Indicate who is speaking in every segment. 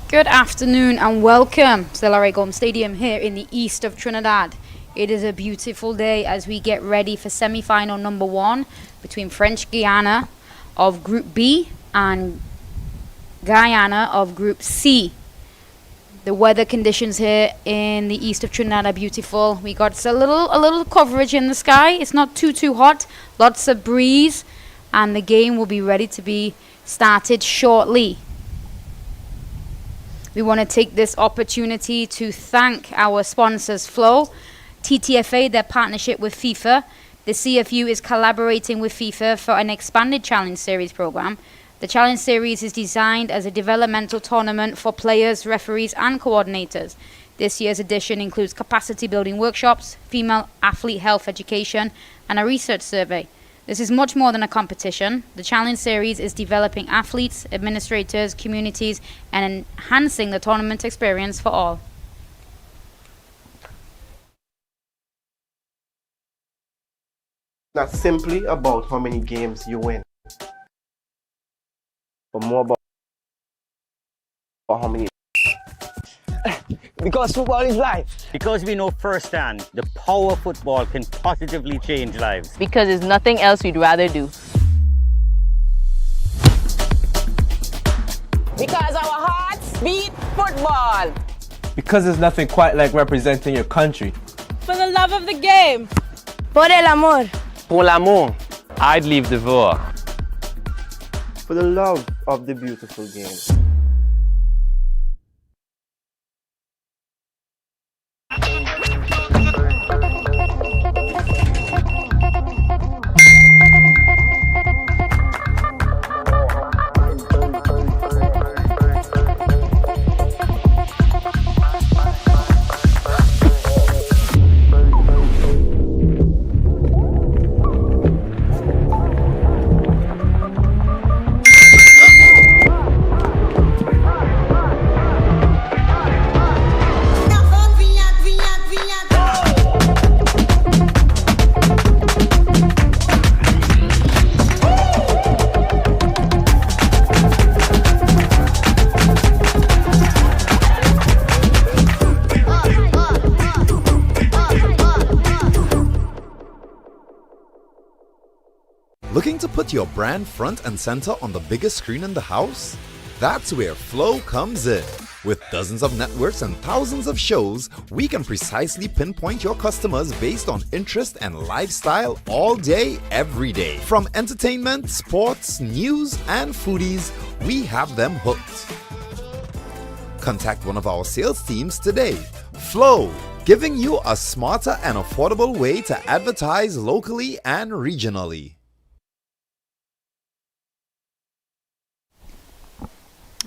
Speaker 1: Good afternoon and welcome to the Larry Gomes Stadium here in the east of Trinidad. It is a beautiful day as we get ready for semi-final number 1 between French Guiana of Group B and Guyana of Group C. The weather conditions here in the east of Trinidad are beautiful. We got a little coverage in the sky. It's not too hot. Lots of breeze, and the game will be ready to be started shortly. We want to take this opportunity to thank our sponsors, Flow, TTFA, their partnership with FIFA. The CFU is collaborating with FIFA for an expanded Challenge Series program. The Challenge Series is designed as a developmental tournament for players, referees, and coordinators. This year's edition includes capacity building workshops, female athlete health education, and a research survey. This is much more than a competition. The Challenge Series is developing athletes, administrators, communities, and enhancing the tournament experience for all.
Speaker 2: Not simply about how many games you win, but more about how many.
Speaker 3: Because football is life.
Speaker 4: Because we know firsthand the power of football can positively change lives.
Speaker 5: Because there's nothing else we'd rather do.
Speaker 6: Because our hearts beat football.
Speaker 3: Because there's nothing quite like representing your country.
Speaker 6: For the love of the game.
Speaker 5: Por el amor.
Speaker 3: Pour l'amour.
Speaker 4: I'd leave the war.
Speaker 2: For the love of the beautiful game.
Speaker 7: Looking to put your brand front and center on the biggest screen in the house? That's where Flow comes in. With dozens of networks and thousands of shows, we can precisely pinpoint your customers based on interest and lifestyle all day, every day. From entertainment, sports, news, and foodies, we have them hooked. Contact one of our sales teams today. Flow, giving you a smarter and affordable way to advertise locally and regionally.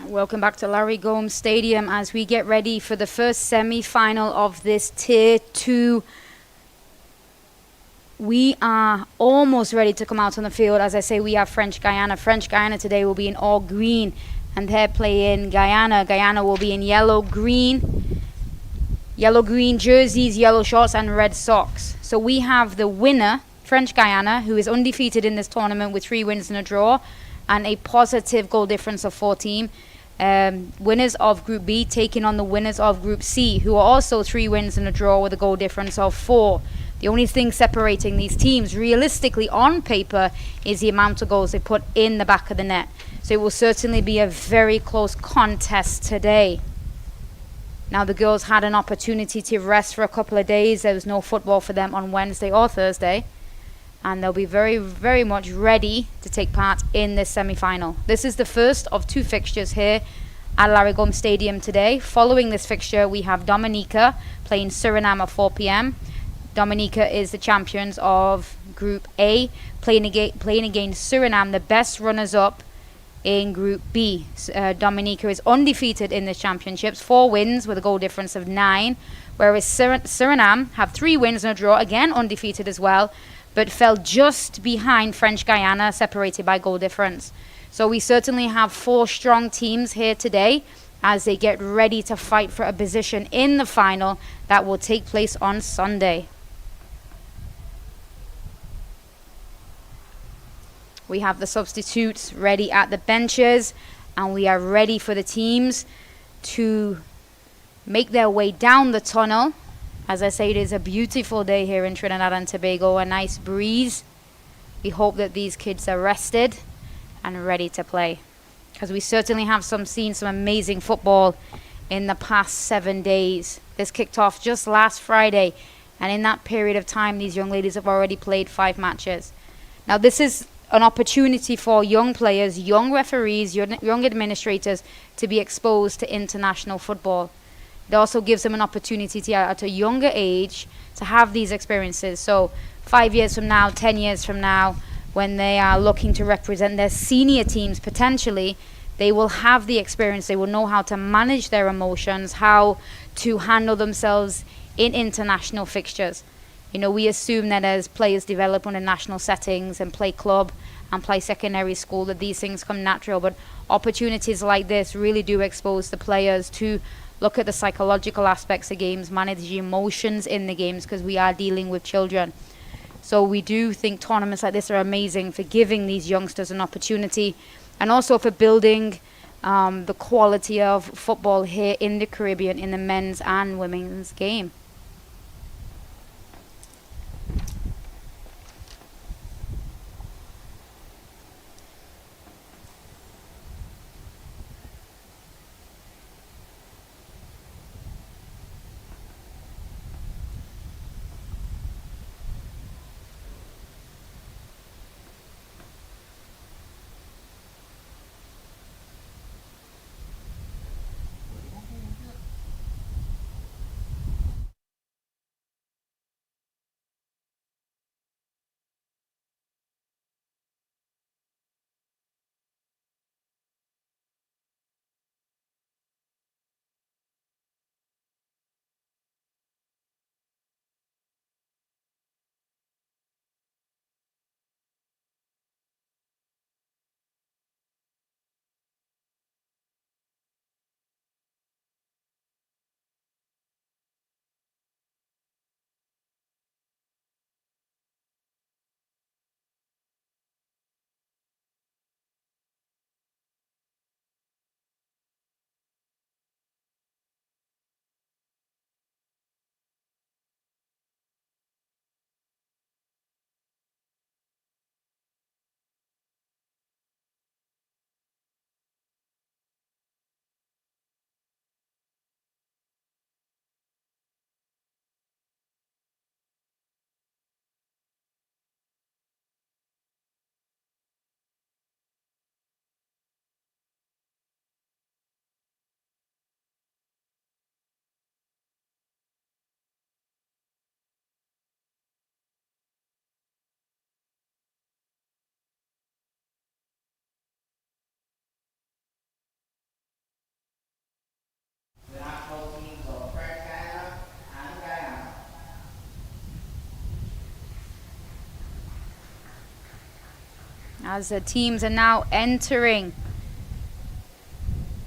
Speaker 1: Welcome back to Larry Gomes Stadium as we get ready for the first semi-final of this Tier 2. We are almost ready to come out on the field. As I say, we have French Guiana. French Guiana today will be in all green, and they're playing Guyana. Guyana will be in yellow-green jerseys, yellow shorts, and red socks. So we have the winner, French Guiana, who is undefeated in this tournament with 3 wins and a draw, and a positive goal difference of 14. Winners of Group B taking on the winners of Group C, who are also 3 wins and a draw with a goal difference of 4. The only thing separating these teams, realistically on paper, is the amount of goals they put in the back of the net. So it will certainly be a very close contest today. Now, the girls had an opportunity to rest for a couple of days. There was no football for them on Wednesday or Thursday, and they'll be very much ready to take part in this semi-final. This is the first of 2 fixtures here at Larry Gomes Stadium today. Following this fixture, we have Dominica playing Suriname at 4 p.m. Dominica is the champions of Group A, playing against Suriname, the best runners-up in Group B. Dominica is undefeated in the championships, 4 wins with a goal difference of 9, whereas Suriname have 3 wins and a draw, again undefeated as well, but fell just behind French Guiana, separated by goal difference. So we certainly have 4 strong teams here today as they get ready to fight for a position in the final that will take place on Sunday. We have the substitutes ready at the benches, and we are ready for the teams to make their way down the tunnel. As I say, it is a beautiful day here in Trinidad and Tobago, a nice breeze. We hope that these kids are rested and ready to play, because we certainly have seen some amazing football in the past 7 days. This kicked off just last Friday, and in that period of time, these young ladies have already played 5 matches. Now, this is an opportunity for young players, young referees, young administrators to be exposed to international football. It also gives them an opportunity to, at a younger age, to have these experiences. So 5 years from now, 10 years from now, when they are looking to represent their senior teams potentially, they will have the experience. They will know how to manage their emotions, how to handle themselves in international fixtures. You know, we assume that as players develop on the national settings and play club and play secondary school, that these things come natural. But opportunities like this really do expose the players to look at the psychological aspects of games, manage the emotions in the games, because we are dealing with children. So we do think tournaments like this are amazing for giving these youngsters an opportunity, and also for building the quality of football here in the Caribbean in the men's and women's game. As the teams are now entering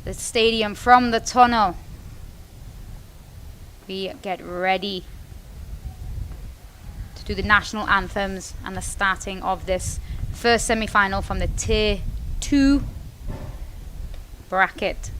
Speaker 1: the stadium from the tunnel, we get ready to do the national anthems and the starting of this first semi-final from the Tier 2 bracket.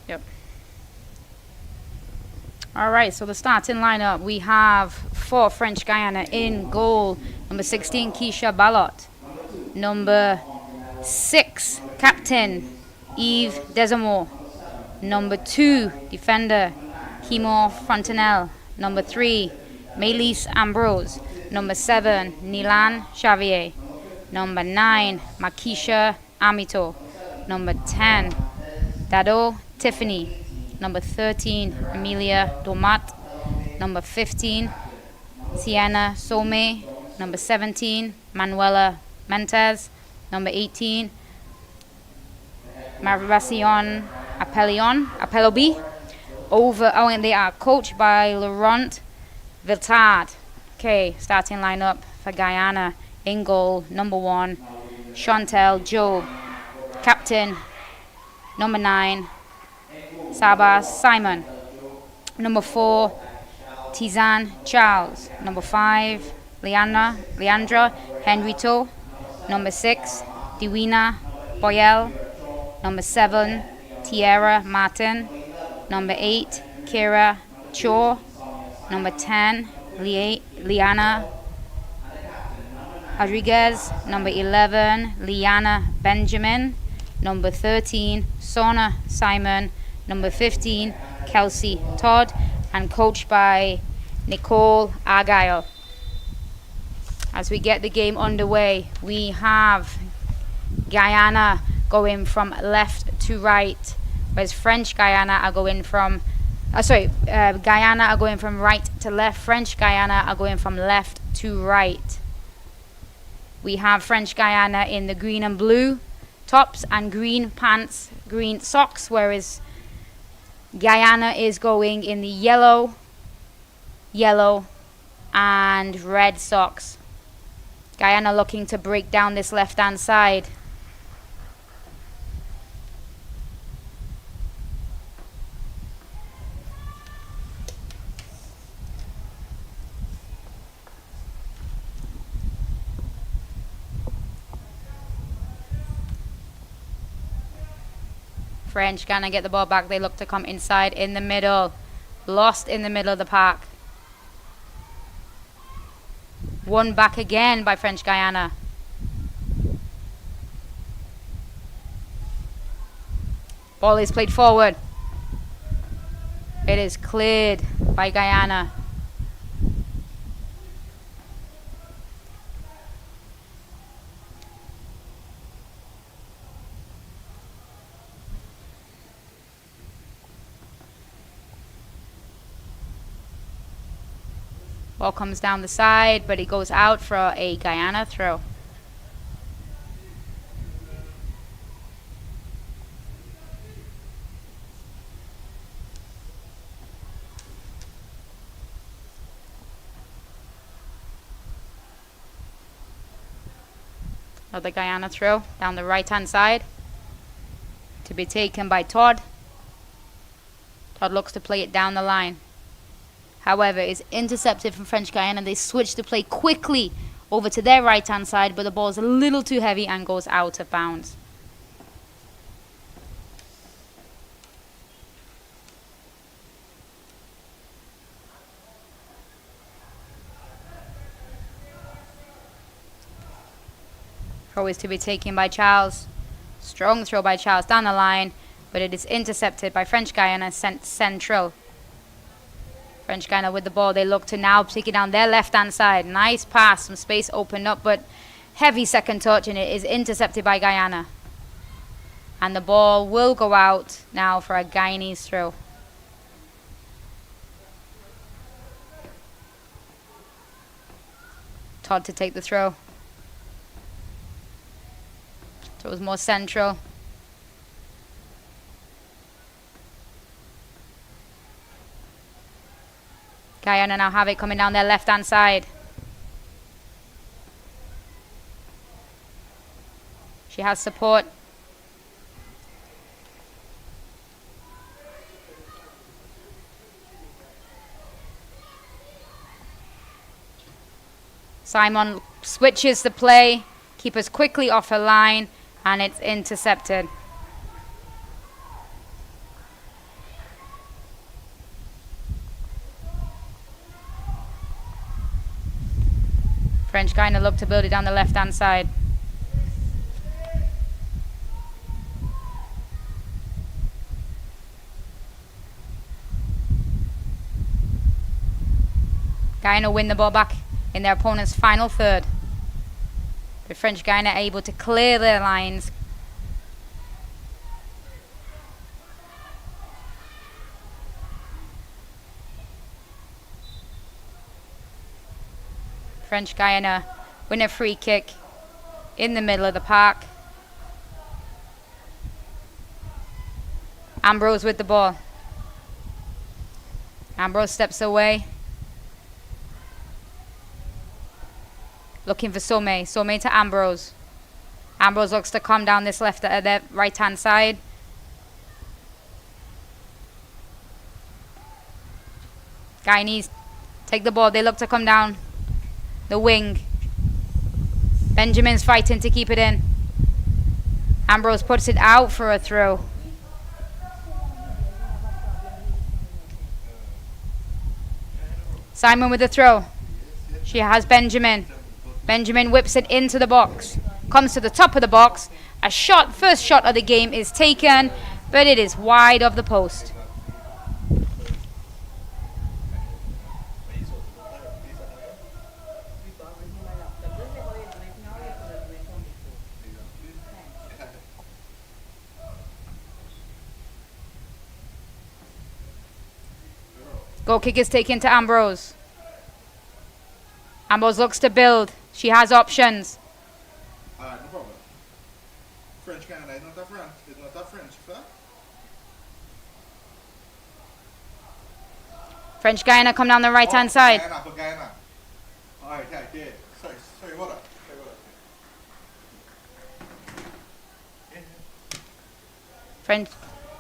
Speaker 1: Yep. All right, so the starting lineup, we have for French Guiana in goal, number 16, Keisha Ballot. Number 6, captain, Yves Desamore. Number 2, defender, Himo Frontenelle. Number 3, Melis Ambrose. Number 7, Nilan Xavier. Number 9, Makisha Amito. Number 10, Dado Tiffany. Number 13, Amelia Domat. Number 15, Sienna Some. Number 17, Manuela Mentes. Number 18, Marvacion Apelobi. And they are coached by Laurent Viltard. Okay, starting lineup for Guyana. In goal, number 1, Chantel Job. Captain, number 9, Sabas Simon. Number 4, Tizan Charles. Number 5, Leandra Henrito. Number 6, Dewina Boyel. Number 7, Tierra Martin. Number 8, Kira Cho. Number 10, Liana Rodriguez. Number 11, Liana Benjamin. Number 13, Sona Simon. Number 15, Kelsey Todd. And coached by Nicole Argyle. As we get the game underway, we have Guyana going from left to right, whereas French Guyana are going from Guyana are going from right to left. French Guyana are going from left to right. We have French Guyana in the green and blue tops and green pants, green socks, whereas Guyana is going in the yellow and red socks. Guyana looking to break down this left-hand side. French Guyana get the ball back. They look to come inside in the middle. Lost in the middle of the park. Won back again by French Guyana. Ball is played forward. It is cleared by Guyana. Ball comes down the side, but it goes out for a Guyana throw. Another Guyana throw down the right-hand side to be taken by Todd. Todd looks to play it down the line. However, it's intercepted from French Guyana. They switch to play quickly over to their right-hand side, but the ball is a little too heavy and goes out of bounds. Throw is to be taken by Charles. Strong throw by Charles down the line, but it is intercepted by French Guyana, sent central. French Guyana with the ball. They look to now take it down their left-hand side. Nice pass. Some space opened up, but heavy second touch, and it is intercepted by Guyana. And the ball will go out now for a Guyanese throw. Todd to take the throw. Throw was more central. Guyana now have it coming down their left-hand side. She has support. Simon switches the play. Keepers quickly off her line, and it's intercepted. French Guyana look to build it down the left-hand side. Guyana win the ball back in their opponent's final third. But French Guyana are able to clear their lines. French Guyana win a free kick in the middle of the park. Ambrose with the ball. Ambrose steps away. Looking for Somé. Somé to Ambrose. Ambrose looks to come down this their right hand side. Guyanese take the ball. They look to come down the wing. Benjamin's fighting to keep it in. Ambrose puts it out for a throw. Simon with the throw. She has Benjamin. Benjamin whips it into the box. Comes to the top of the box. A shot, first shot of the game is taken, but it is wide of the post. Goal kick is taken to Ambrose. Ambrose looks to build. She has options.
Speaker 8: No problem. French Guyana is not a French. It's not a French flag.
Speaker 1: French Guyana come down the right hand side.
Speaker 8: Guyana. Alright, okay. Sorry, what up?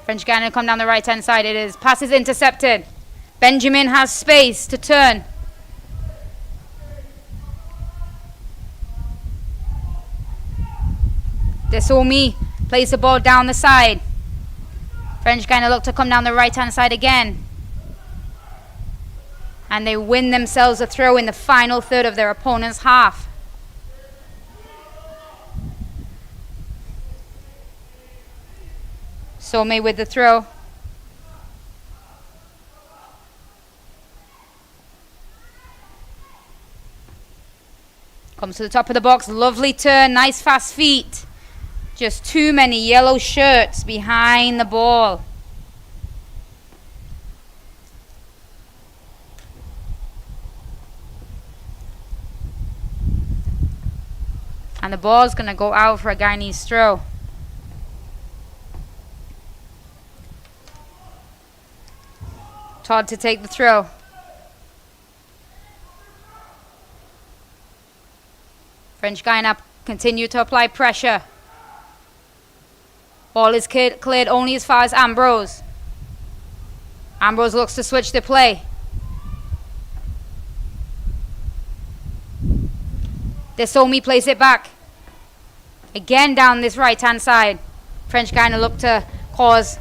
Speaker 1: French Guyana come down the right hand side. It is passes intercepted. Benjamin has space to turn. Desomi plays the ball down the side. French Guyana look to come down the right hand side again. And they win themselves a throw in the final third of their opponent's half. Somé with the throw. Comes to the top of the box. Lovely turn. Nice fast feet. Just too many yellow shirts behind the ball. And the ball's going to go out for a Guyanese throw. Todd to take the throw. French Guyana continue to apply pressure. Ball is cleared only as far as Ambrose. Ambrose looks to switch the play. Desomi plays it back. Again down this right hand side. French Guyana look to cause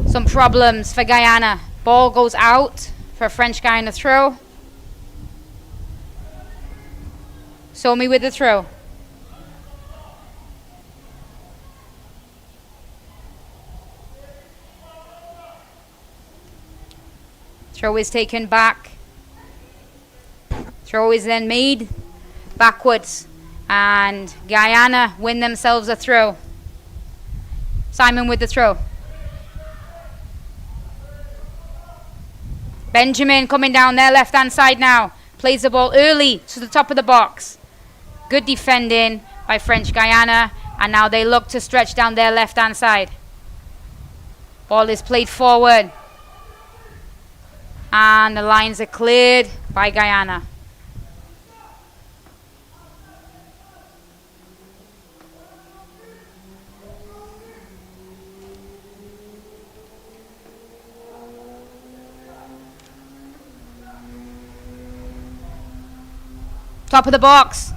Speaker 1: some problems for Guyana. Ball goes out for a French Guyana throw. Somé with the throw. Throw is taken back. Throw is then made backwards. And Guyana win themselves a throw. Simon with the throw. Benjamin coming down their left hand side now. Plays the ball early to the top of the box. Good defending by French Guyana. And now they look to stretch down their left hand side. Ball is played forward. And the lines are cleared by Guyana. Top of the box.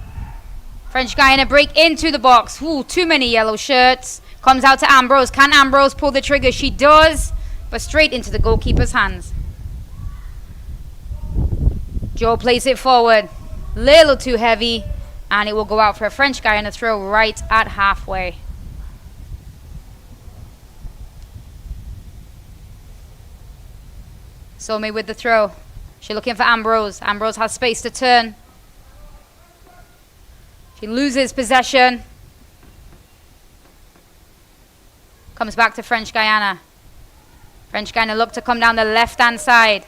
Speaker 1: French Guyana break into the box. Ooh, too many yellow shirts. Comes out to Ambrose. Can Ambrose pull the trigger? She does, but straight into the goalkeeper's hands. Joe plays it forward. Little too heavy. And it will go out for a French Guyana throw right at halfway. Somé with the throw. She's looking for Ambrose. Ambrose has space to turn. She loses possession. Comes back to French Guiana. French Guiana look to come down the left-hand side.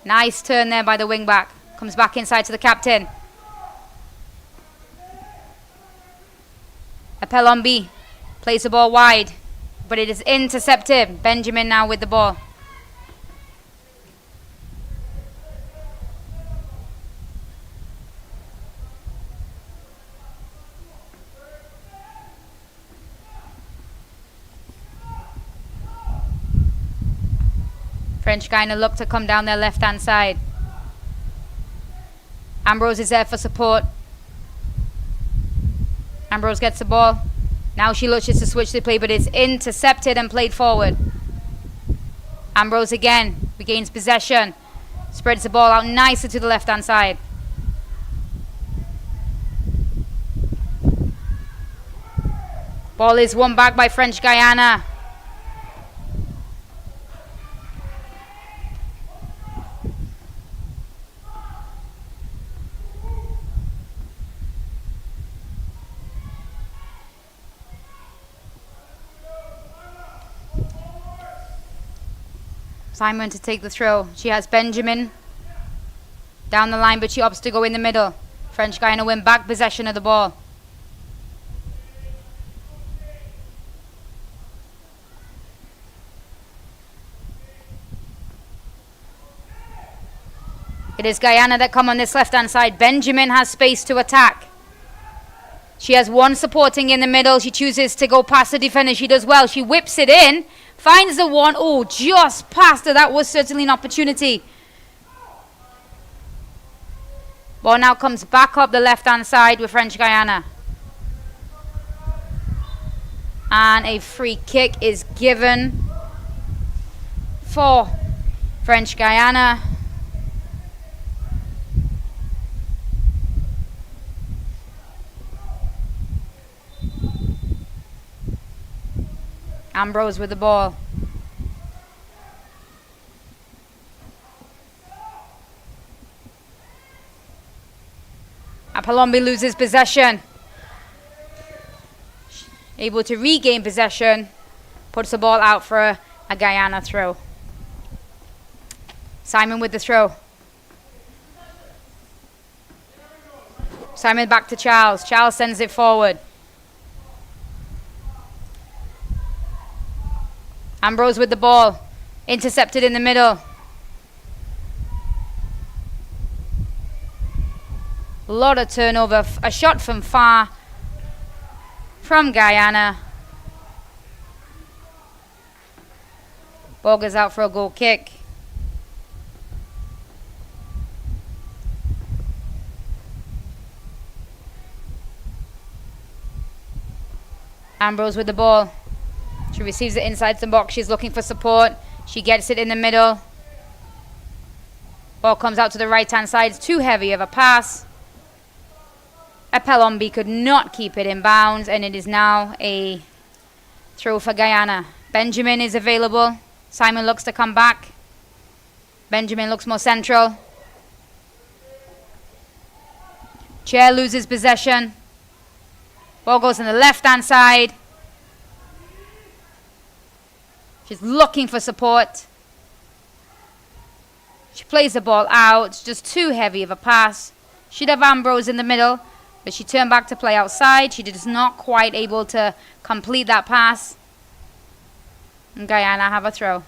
Speaker 1: Nice turn there by the wing-back. Comes back inside to the captain. Apelombi plays the ball wide, but it is intercepted. Benjamin now with the ball. French Guiana look to come down their left-hand side. Ambrose is there for support. Ambrose gets the ball. Now she looks to switch the play, but it's intercepted and played forward. Ambrose again regains possession. Spreads the ball out nicely to the left-hand side. Ball is won back by French Guiana. Simon to take the throw. She has Benjamin down the line, but she opts to go in the middle. French Guiana win back possession of the ball. It is Guyana that come on this left-hand side. Benjamin has space to attack. She has one supporting in the middle. She chooses to go past the defender. She does well. She whips it in. Finds the one. Oh, just past her. That was certainly an opportunity. Ball now comes back up the left-hand side with French Guiana. And a free kick is given for French Guiana. Ambrose with the ball. Apalombi loses possession. Able to regain possession. Puts the ball out for a Guyana throw. Simon with the throw. Simon back to Charles. Charles sends it forward. Ambrose with the ball. Intercepted in the middle. A lot of turnover. A shot from far from Guyana. Ball goes out for a goal kick. Ambrose with the ball. She receives it inside the box. She's looking for support. She gets it in the middle. Ball comes out to the right-hand side. It's too heavy of a pass. Apelombi could not keep it in bounds, and it is now a throw for Guyana. Benjamin is available. Simon looks to come back. Benjamin looks more central. Chair loses possession. Ball goes on the left-hand side. She's looking for support. She plays the ball out. It's just too heavy of a pass. She'd have Ambrose in the middle, but she turned back to play outside. She is not quite able to complete that pass. And Guyana have a throw.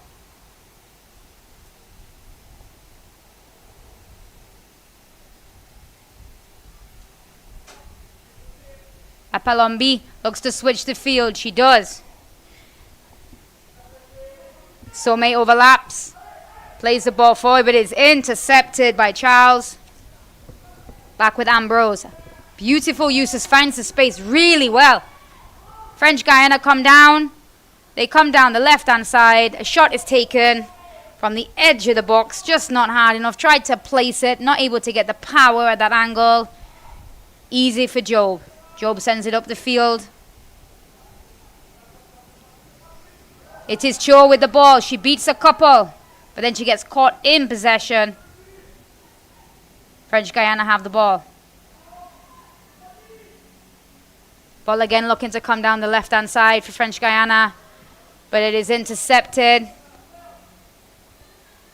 Speaker 1: Apalombi looks to switch the field. She does. Some overlaps. Plays the ball forward, but is intercepted by Charles. Back with Ambrose. Beautiful uses, finds the space really well. French Guyana come down. They come down the left-hand side. A shot is taken from the edge of the box. Just not hard enough. Tried to place it. Not able to get the power at that angle. Easy for Job. Job sends it up the field. It is Cho with the ball. She beats a couple, but then she gets caught in possession. French Guyana have the ball. Ball again looking to come down the left-hand side for French Guyana, but it is intercepted.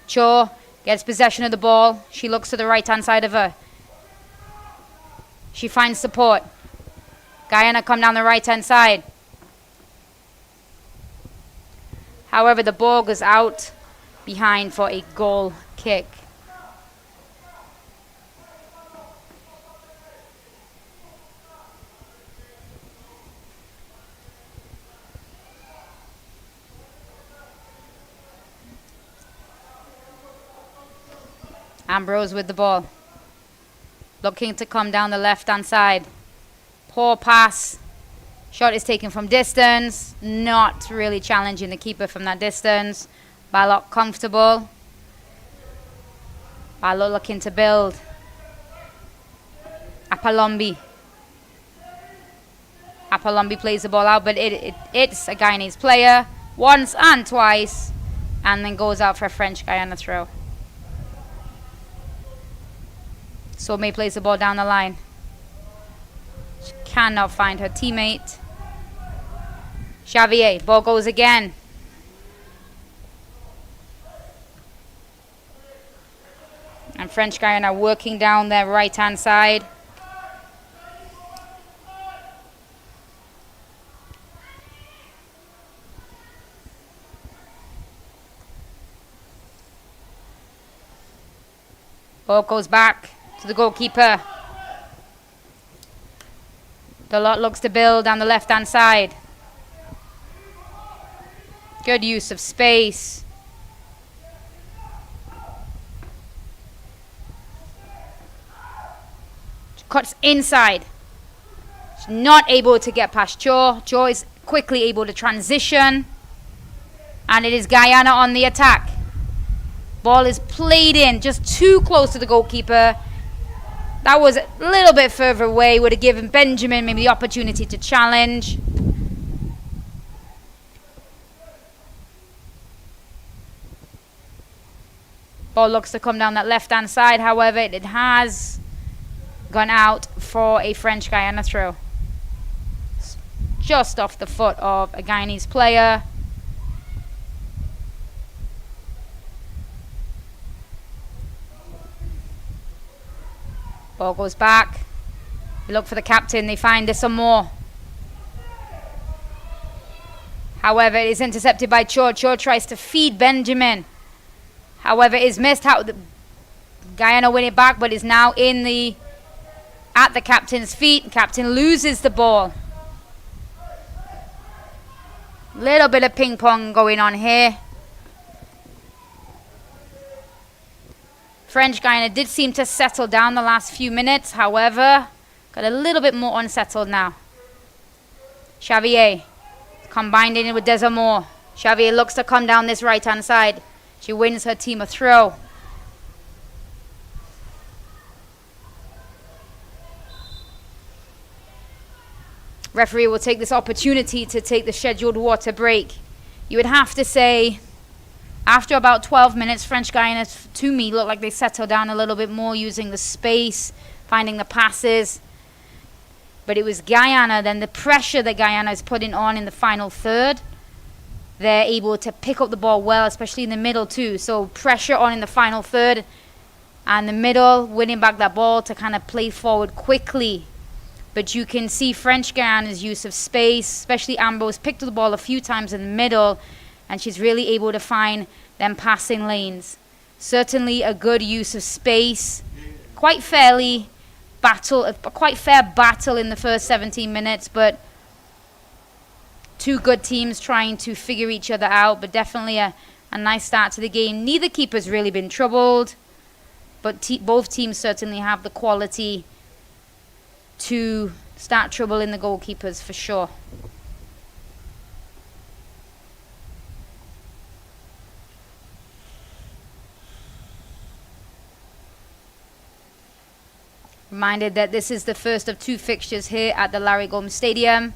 Speaker 1: Cho gets possession of the ball. She looks to the right-hand side of her. She finds support. Guyana come down the right-hand side. However, the ball goes out behind for a goal kick. Ambrose with the ball. Looking to come down the left-hand side. Poor pass. Shot is taken from distance. Not really challenging the keeper from that distance. Balok comfortable. Balok looking to build. Apalombi. Apalombi plays the ball out, but it's a Guyanese player. Once and twice. And then goes out for a French Guyana throw. Somé plays the ball down the line. She cannot find her teammate. Xavier, ball goes again. And French Guyana working down their right-hand side. Ball goes back to the goalkeeper. Dalot looks to build down the left-hand side. Good use of space. She cuts inside. She's not able to get past Cho. Cho is quickly able to transition. And it is Guyana on the attack. Ball is played in just too close to the goalkeeper. That was a little bit further away. Would have given Benjamin maybe the opportunity to challenge. Ball looks to come down that left-hand side. However, it has gone out for a French Guyana throw. Just off the foot of a Guyanese player. Ball goes back. They look for the captain. They find there's some more. However, it is intercepted by Cho. Cho tries to feed Benjamin. However, it is missed. Guyana win it back, but is now at the captain's feet. Captain loses the ball. Little bit of ping pong going on here. French Guyana did seem to settle down the last few minutes. However, got a little bit more unsettled now. Xavier combined in with Desamore. Xavier looks to come down this right-hand side. She wins her team a throw. Referee will take this opportunity to take the scheduled water break. You would have to say, after about 12 minutes, French Guyana, to me, looked like they settled down a little bit more, using the space, finding the passes. But it was Guyana, then the pressure that Guyana is putting on in the final third. They're able to pick up the ball well, especially in the middle too. So pressure on in the final third. And the middle, winning back that ball to kind of play forward quickly. But you can see French Guyana's use of space, especially Ambrose picked up the ball a few times in the middle. And she's really able to find them passing lanes. Certainly a good use of space. Quite fair battle in the first 17 minutes, but two good teams trying to figure each other out, but definitely a nice start to the game. Neither keeper's really been troubled, but both teams certainly have the quality to start trouble in the goalkeepers for sure. Reminded that this is the first of two fixtures here at the Larry Gomes Stadium.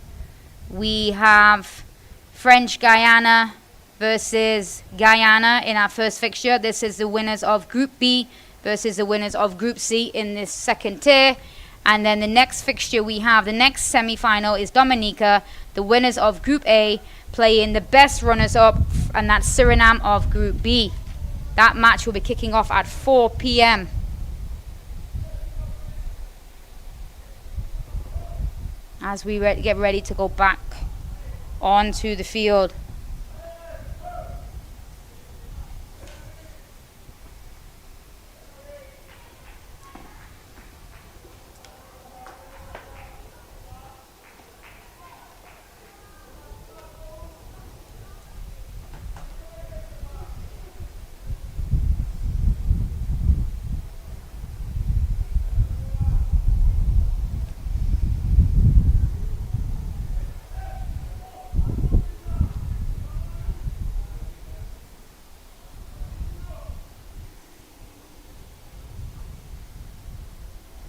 Speaker 1: We have French Guyana versus Guyana in our first fixture. This is the winners of Group B versus the winners of Group C in this second tier. And then the next fixture we have, the next semi-final is Dominica. The winners of Group A playing the best runners-up, and that's Suriname of Group B. That match will be kicking off at 4 p.m. as we get ready to go back onto the field.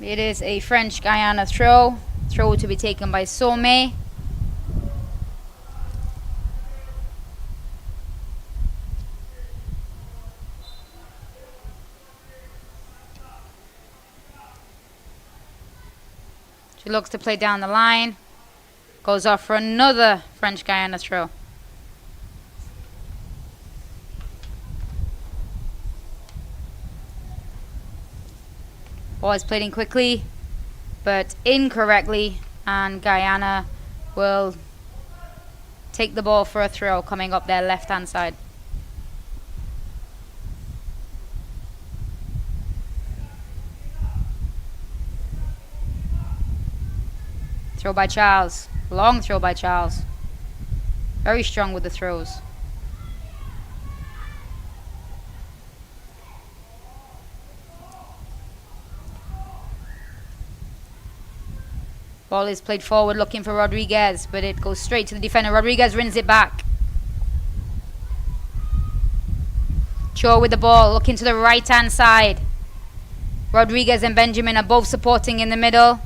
Speaker 1: It is a French Guyana throw to be taken by Somé. She looks to play down the line, goes off for another French Guyana throw. Ball is played in quickly, but incorrectly, and Guyana will take the ball for a throw coming up their left-hand side. Throw by Charles. Long throw by Charles. Very strong with the throws. Ball is played forward looking for Rodriguez, but it goes straight to the defender. Rodriguez wins it back. Cho with the ball, looking to the right-hand side. Rodriguez and Benjamin are both supporting in the middle.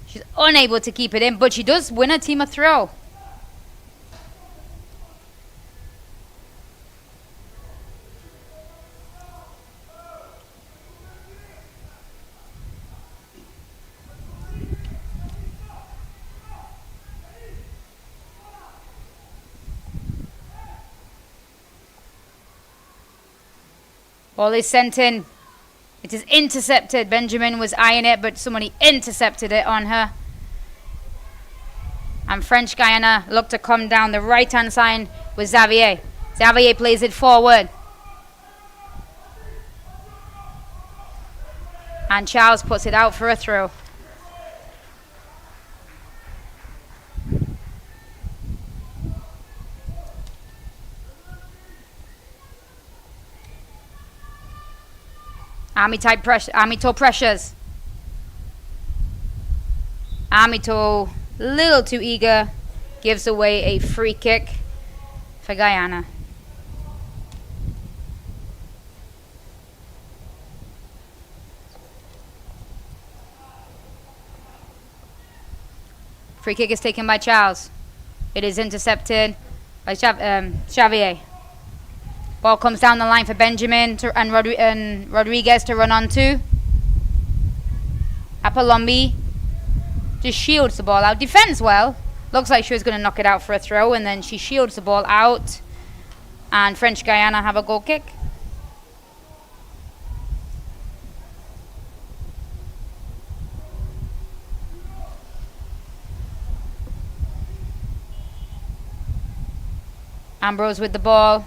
Speaker 1: She's unable to keep it in, but she does win a team a throw. Ball is sent in. It is intercepted. Benjamin was eyeing it, but somebody intercepted it on her. And French Guyana look to come down the right-hand side with Xavier. Xavier plays it forward. And Charles puts it out for a throw. Amito pressures. Amito, little too eager, gives away a free kick for Guyana. Free kick is taken by Charles. It is intercepted by Xavier. Ball comes down the line for Benjamin and Rodriguez to run on to. Apolombi just shields the ball out. Defends well. Looks like she was going to knock it out for a throw, and then she shields the ball out. And French Guyana have a goal kick. Ambrose with the ball.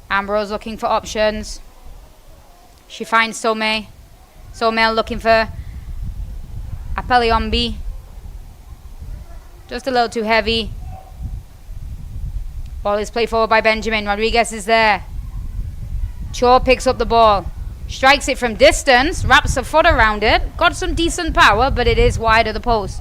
Speaker 1: Ambrose looking for options. She finds Somé. Somé looking for Apeliombi. Just a little too heavy. Ball is played forward by Benjamin. Rodriguez is there. Cho picks up the ball. Strikes it from distance. Wraps a foot around it. Got some decent power, but it is wide of the post.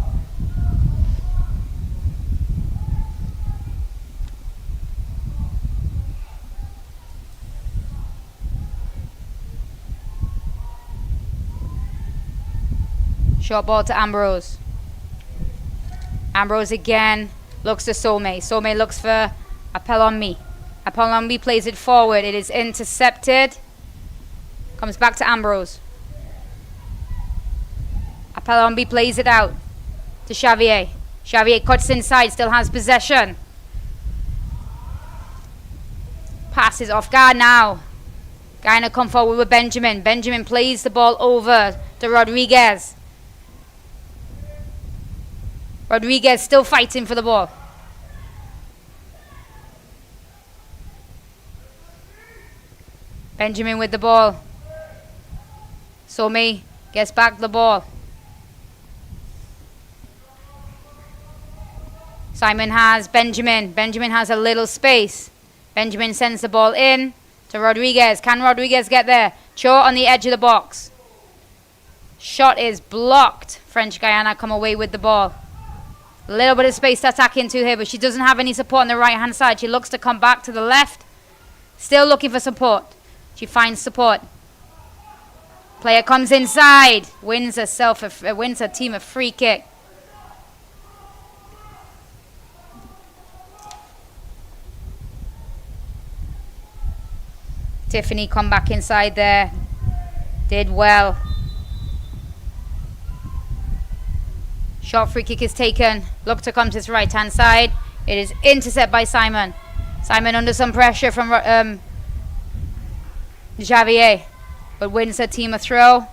Speaker 1: Short ball to Ambrose. Ambrose again looks to Somé. Somé looks for Apelombi. Apelombi plays it forward. It is intercepted. Comes back to Ambrose. Apelombi plays it out to Xavier. Xavier cuts inside, still has possession. Passes off guard now. Guyana come forward with Benjamin. Benjamin plays the ball over to Rodriguez. Rodriguez still fighting for the ball. Benjamin with the ball. Somi gets back the ball. Simon has Benjamin. Benjamin has a little space. Benjamin sends the ball in to Rodriguez. Can Rodriguez get there? Cho on the edge of the box. Shot is blocked. French Guiana come away with the ball. A little bit of space to attack into here, but she doesn't have any support on the right hand side. She looks to come back to the left. Still looking for support. She finds support. Player comes inside. Wins her team a free kick. Tiffany come back inside there. Did well. Short free kick is taken. Look to come to his right hand side. It is intercepted by Simon. Simon under some pressure from Xavier, but wins her team a throw.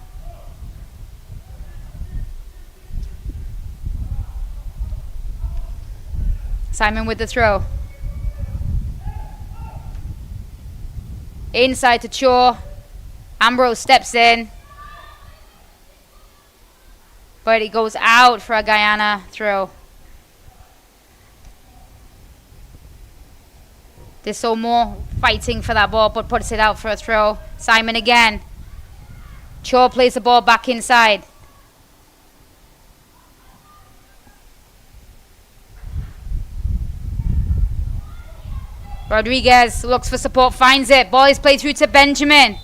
Speaker 1: Simon with the throw. Inside to Cho. Ambrose steps in, but it goes out for a Guyana throw. Desomo fighting for that ball, but puts it out for a throw. Simon again. Cho plays the ball back inside. Rodriguez looks for support, finds it. Ball is played through to Benjamin.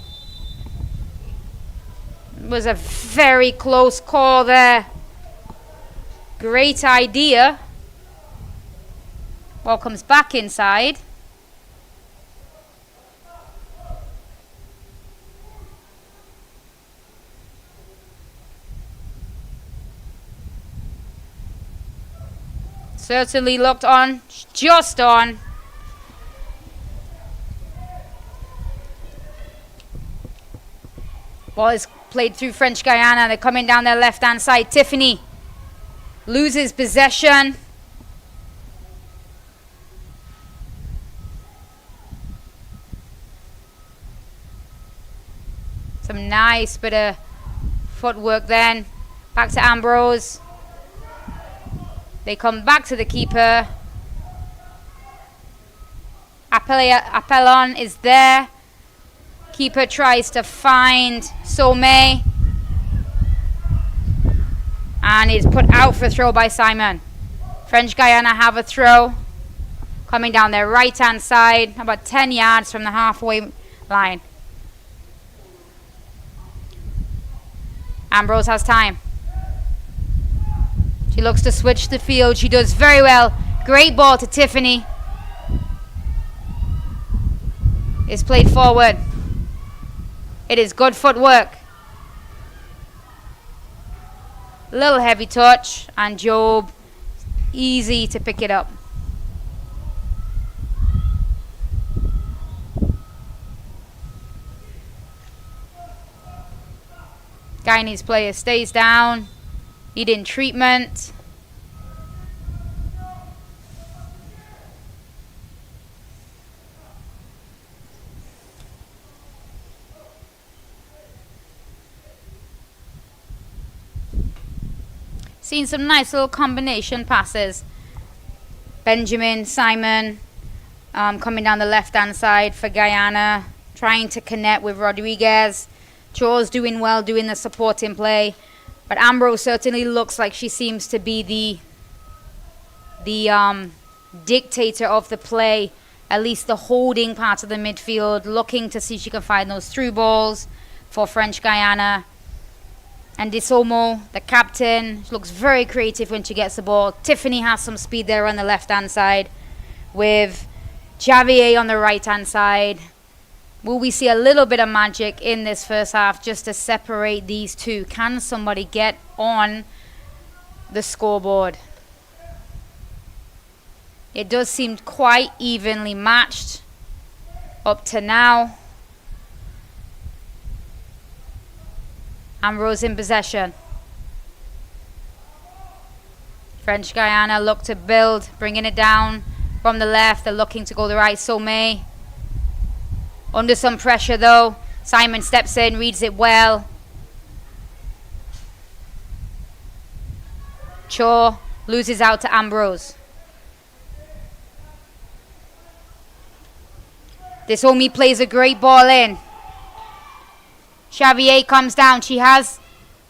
Speaker 1: It was a very close call there. Great idea. Ball comes back inside. Certainly looked on, just on. Ball is played through French Guiana. They're coming down their left-hand side. Tiffany loses possession. Some nice bit of footwork then. Back to Ambrose. They come back to the keeper. Appelon is there. Keeper tries to find Some. And it's put out for a throw by Simon. French Guiana have a throw. Coming down their right hand side. About 10 yards from the halfway line. Ambrose has time. She looks to switch the field. She does very well. Great ball to Tiffany. It's played forward. It is good footwork. Little heavy touch, and Job easy to pick it up. Guyanese player stays down, needing treatment. Seen some nice little combination passes. Benjamin, Simon, coming down the left-hand side for Guyana, trying to connect with Rodriguez. Cho's doing well, doing the supporting play. But Ambrose certainly looks like she seems to be the dictator of the play, at least the holding part of the midfield, looking to see if she can find those through balls for French Guyana. And Desomo, the captain, looks very creative when she gets the ball. Tiffany has some speed there on the left-hand side with Xavier on the right-hand side. Will we see a little bit of magic in this first half just to separate these two? Can somebody get on the scoreboard? It does seem quite evenly matched up to now. Ambrose in possession. French Guyana look to build, bringing it down from the left. They're looking to go the right. Somé under some pressure though. Simon steps in, reads it well. Cho loses out to Ambrose. This Omi plays a great ball in. Xavier comes down. She has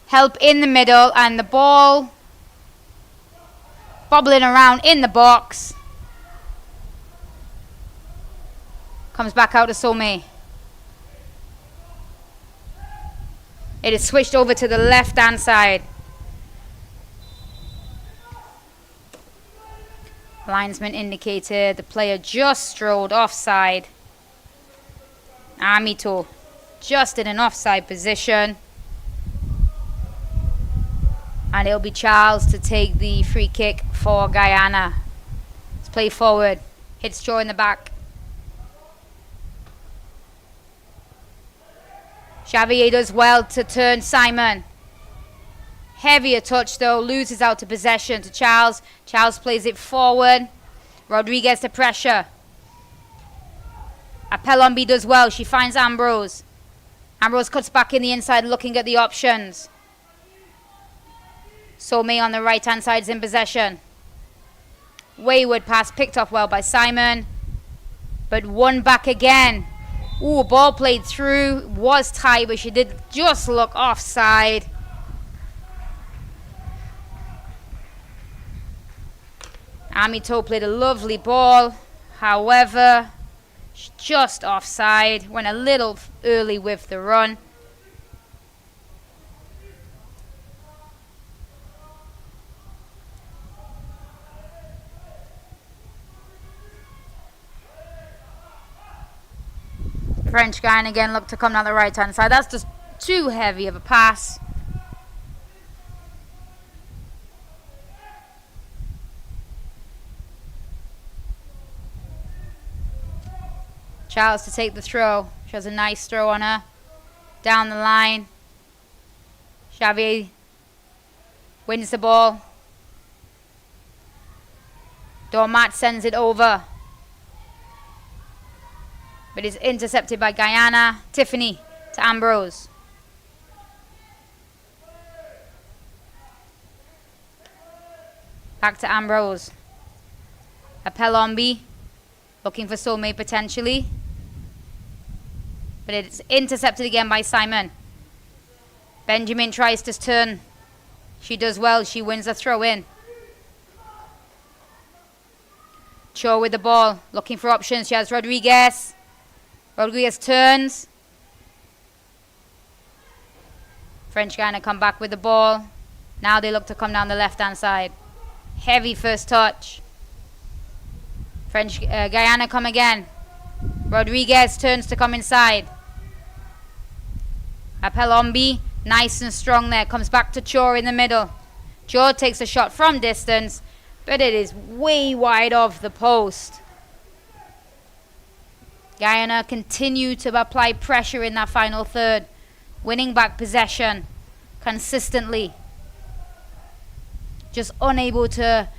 Speaker 1: help in the middle and the ball bobbling around in the box. Comes back out to Somé. It is switched over to the left hand side. Linesman indicated the player just strolled offside. Amito just in an offside position. And it'll be Charles to take the free kick for Guyana. Let's play forward. Hits Joe in the back. Xavier does well to turn Simon. Heavier touch though, loses out to possession to Charles. Charles plays it forward. Rodriguez to pressure. Apelombi does well, she finds Ambrose. Ambrose cuts back in the inside looking at the options. Somé on the right hand side is in possession. Wayward pass picked up well by Simon. But won back again. Ooh, ball played through. Was tight, but she did just look offside. Amito played a lovely ball. However, just offside. Went a little early with the run. French Guyana again looked to come down the right hand side. That's just too heavy of a pass. Charles to take the throw. She has a nice throw on her. Down the line. Xavier wins the ball. Dormat sends it over. But is intercepted by Guyana. Tiffany to Ambrose. Back to Ambrose. Apelombi looking for Somé potentially. But it's intercepted again by Simon. Benjamin tries to turn. She does well. She wins the throw in. Cho with the ball. Looking for options. She has Rodriguez. Rodriguez turns. French Guyana come back with the ball. Now they look to come down the left hand side. Heavy first touch. French Guyana come again. Rodriguez turns to come inside. Apelombi, nice and strong there. Comes back to Cho in the middle. Cho takes a shot from distance, but it is way wide of the post. Guyana continue to apply pressure in that final third, winning back possession consistently. Just unable to,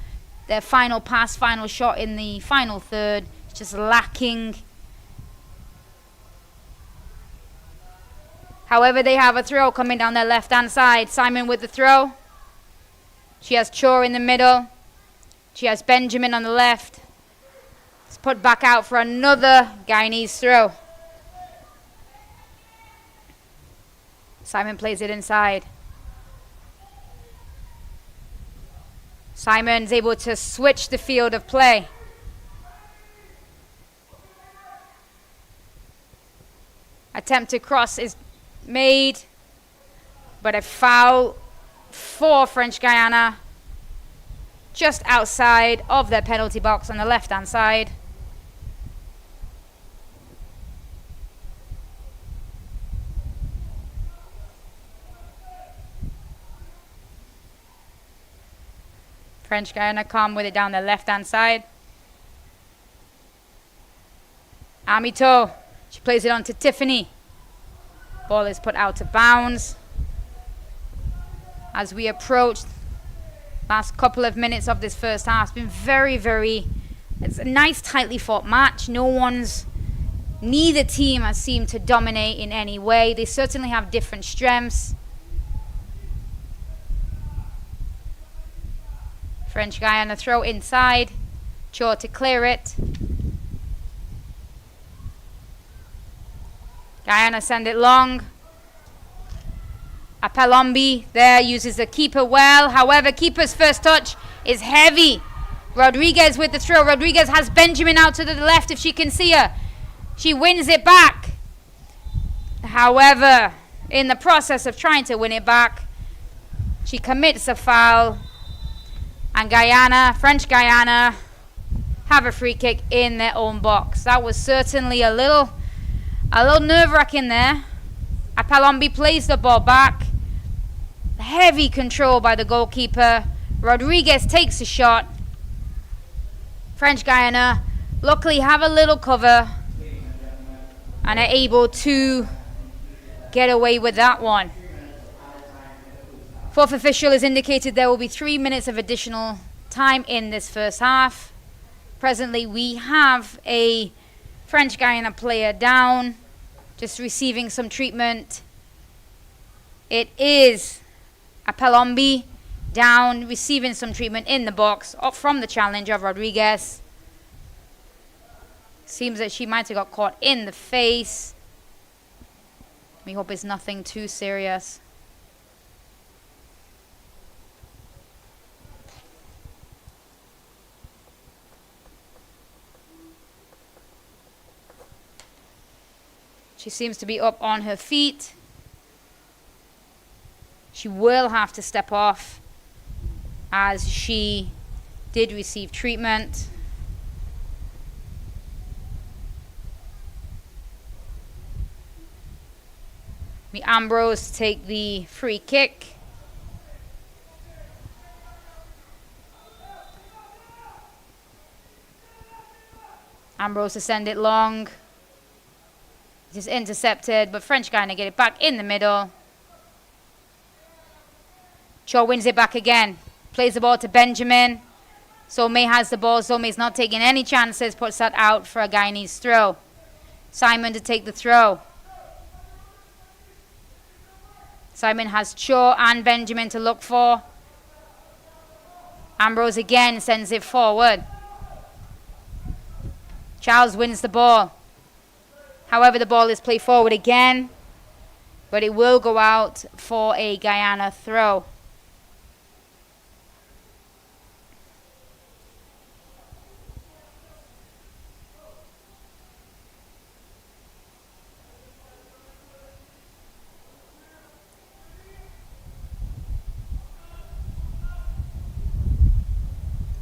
Speaker 1: their final pass, final shot in the final third, just lacking. However, they have a throw coming down their left hand side. Simon with the throw. She has Cho in the middle. She has Benjamin on the left. It's put back out for another Guyanese throw. Simon plays it inside. Simon's able to switch the field of play. Attempt to cross is made, but a foul for French Guyana just outside of their penalty box on the left hand side. French Guyana come with it down the left-hand side. Amito, she plays it on to Tiffany. Ball is put out of bounds. As we approach last couple of minutes of this first half, it's been it's a nice tightly fought match. Neither team has seemed to dominate in any way. They certainly have different strengths. French Guyana throw inside. Cho to clear it. Guyana send it long. Apalombi there uses the keeper well. However, keeper's first touch is heavy. Rodriguez with the throw. Rodriguez has Benjamin out to the left if she can see her. She wins it back. However, in the process of trying to win it back, she commits a foul. And French Guyana, have a free kick in their own box. That was certainly a little nerve-wracking there. Apalombi plays the ball back. Heavy control by the goalkeeper. Rodriguez takes a shot. French Guyana luckily have a little cover and are able to get away with that one. Fourth official has indicated there will be 3 minutes of additional time in this first half. Presently we have a French Guyana player down, just receiving some treatment. It is Apalombi down, receiving some treatment in the box up from the challenge of Rodriguez. Seems that she might have got caught in the face. We hope it's nothing too serious. She seems to be up on her feet. She will have to step off as she did receive treatment. Ambrose take the free kick. Ambrose to send it long. It is intercepted, but French Guyana get it back in the middle. Cho wins it back again. Plays the ball to Benjamin. Somé has the ball. Somé not taking any chances. Puts that out for a Guyanese throw. Simon to take the throw. Simon has Cho and Benjamin to look for. Ambrose again sends it forward. Charles wins the ball. However, the ball is played forward again, but it will go out for a Guyana throw.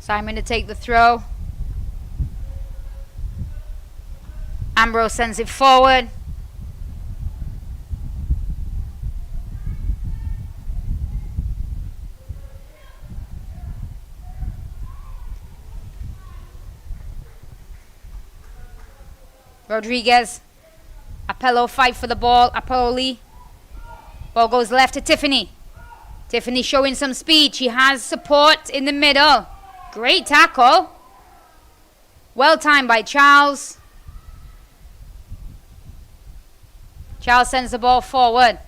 Speaker 1: Simon to take the throw. Ambrose sends it forward. Rodriguez. Apello fight for the ball. Apoli. Ball goes left to Tiffany. Tiffany showing some speed. She has support in the middle. Great tackle. Well timed by Charles. Charles sends the ball forward.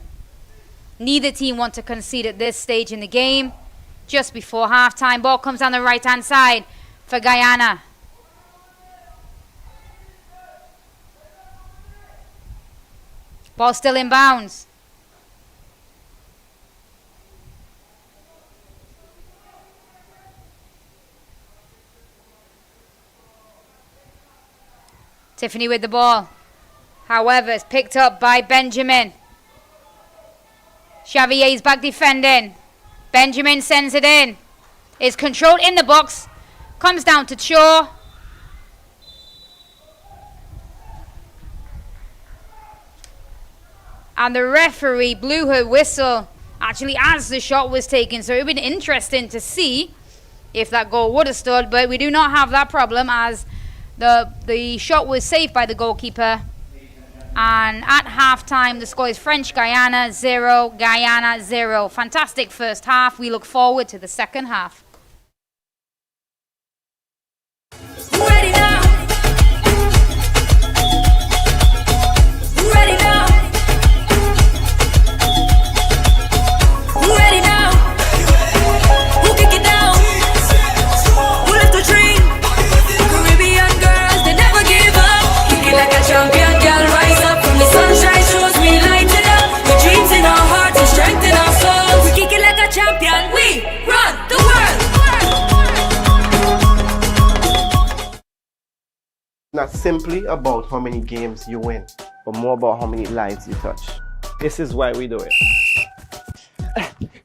Speaker 1: Neither team want to concede at this stage in the game. Just before halftime, ball comes down the right-hand side for Guyana. Ball still in bounds. Tiffany with the ball. However, it's picked up by Benjamin. Xavier's back defending. Benjamin sends it in. It's controlled in the box. Comes down to Cho. And the referee blew her whistle actually as the shot was taken. So it would be interesting to see if that goal would have stood, but we do not have that problem as the shot was saved by the goalkeeper. And at half-time, the score is French Guyana 0, Guyana 0. Fantastic first half. We look forward to the second half.
Speaker 9: Ready now. Ready now. Ready now. Who kick it down? Who lift the dream? Caribbean girls, they never give up. Kick it like a champion, girl, rise up. From the sunshine shows we light it up. With dreams in our hearts and strength in our souls. We kick it like a champion, we run the world.
Speaker 2: Not simply about how many games you win, but more about how many lives you touch. This is why we do it.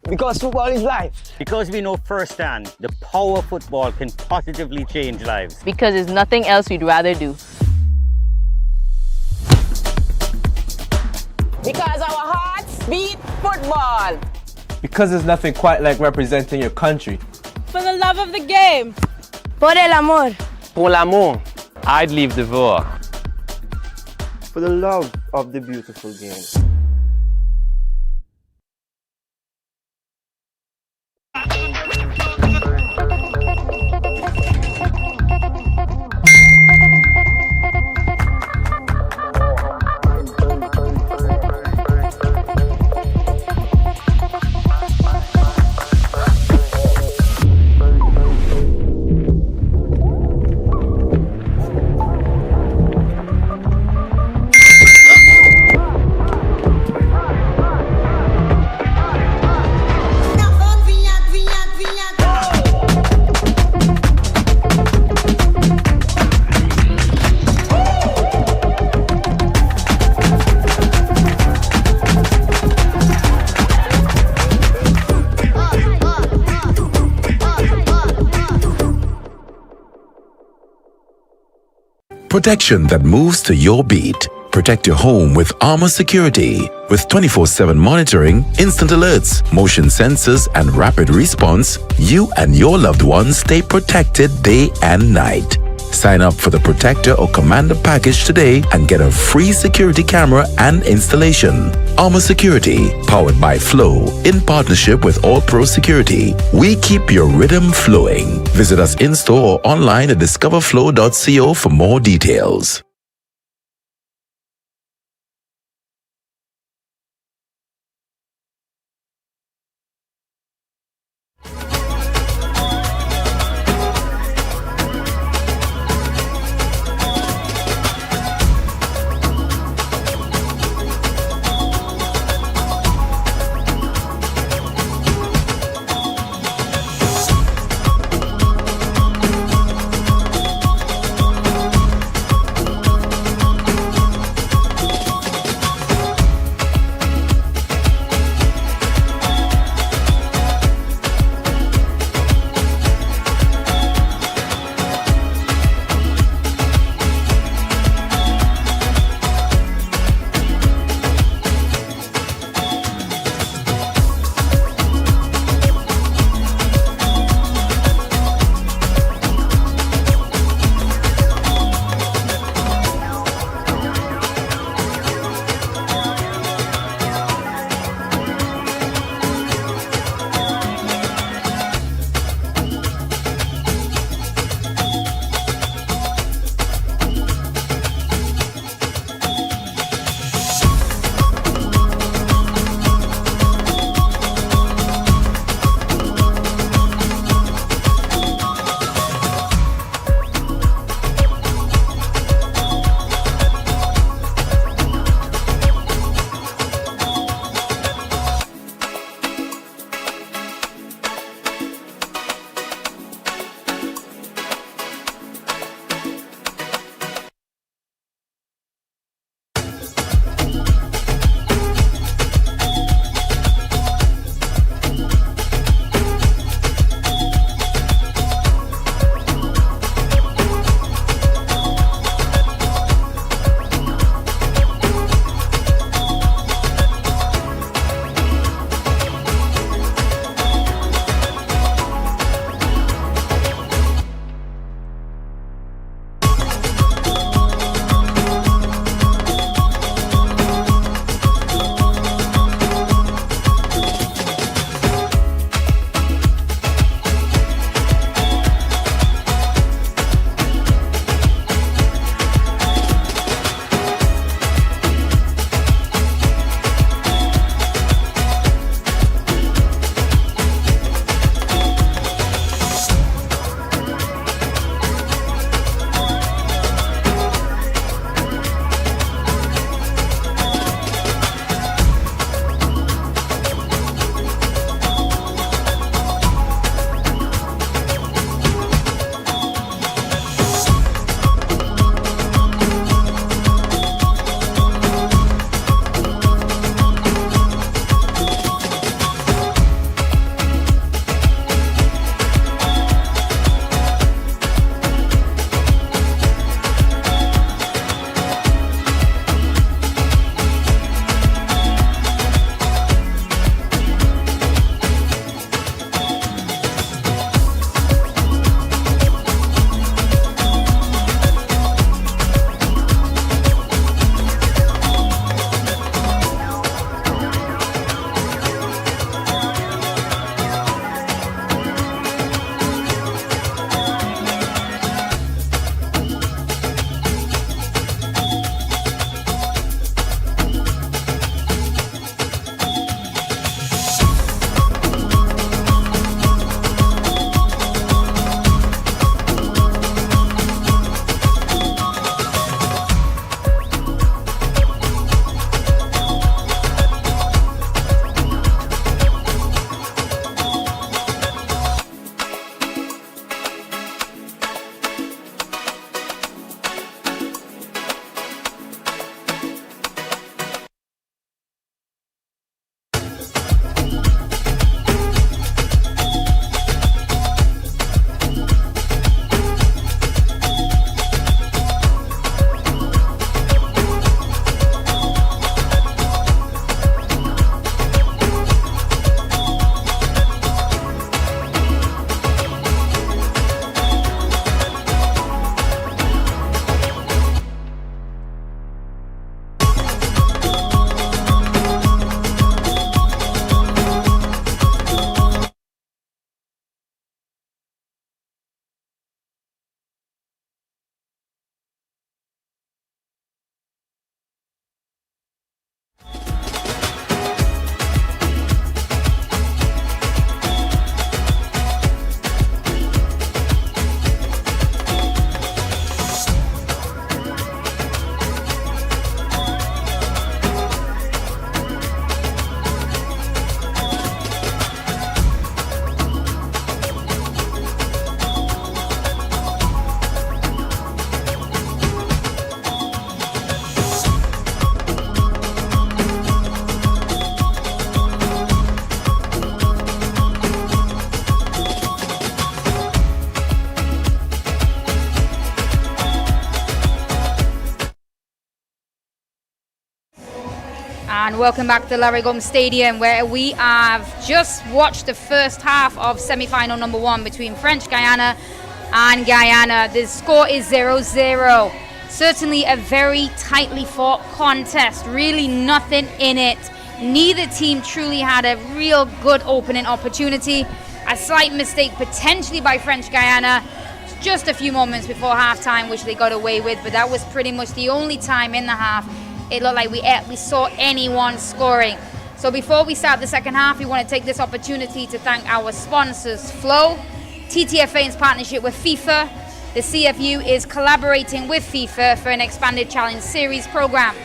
Speaker 10: Because football is life.
Speaker 4: Because we know firsthand the power football can positively change lives.
Speaker 5: Because there's nothing else we'd rather do.
Speaker 6: Because our hearts beat football.
Speaker 3: Because there's nothing quite like representing your country.
Speaker 6: For the love of the game.
Speaker 5: Por el amor.
Speaker 10: Pour l'amour.
Speaker 3: I'd leave the war.
Speaker 2: For the love of the beautiful game.
Speaker 11: Protection that moves to your beat. Protect your home with Armor Security. With 24/7 monitoring, instant alerts, motion sensors, and rapid response, you and your loved ones stay protected day and night. Sign up for the Protector or Commander package today and get a free security camera and installation. Armor Security, powered by Flow, in partnership with All Pro Security. We keep your rhythm flowing. Visit us in-store or online at discoverflow.co for more details.
Speaker 1: And welcome back to Larigum Stadium, where we have just watched the first half of semi-final number 1 between French Guiana and Guyana. The score is 0-0. Certainly a very tightly fought contest, really nothing in it. Neither team truly had a real good opening opportunity. A slight mistake potentially by French Guyana just a few moments before halftime, which they got away with, but that was pretty much the only time in the half it looked like we saw anyone scoring. So before we start the second half, we want to take this opportunity to thank our sponsors, Flow, TTFA in partnership with FIFA. The CFU is collaborating with FIFA for an expanded Challenge Series program.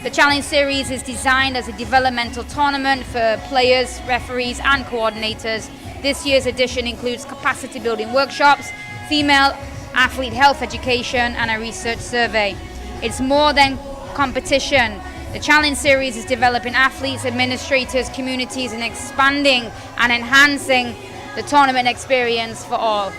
Speaker 1: The Challenge Series is designed as a developmental tournament for players, referees, and coordinators. This year's edition includes capacity building workshops, female athlete health education, and a research survey. It's more than competition. The Challenge Series is developing athletes, administrators, communities, and expanding and enhancing the tournament experience for all.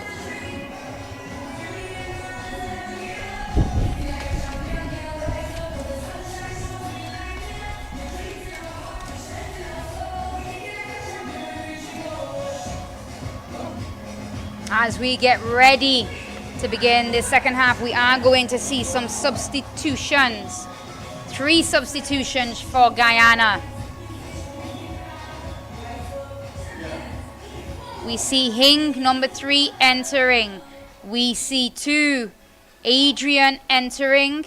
Speaker 1: As we get ready to begin the second half, we are going to see some substitutions. 3 substitutions for Guyana. We see Hing, number 3, entering. We see 2, Adrian entering.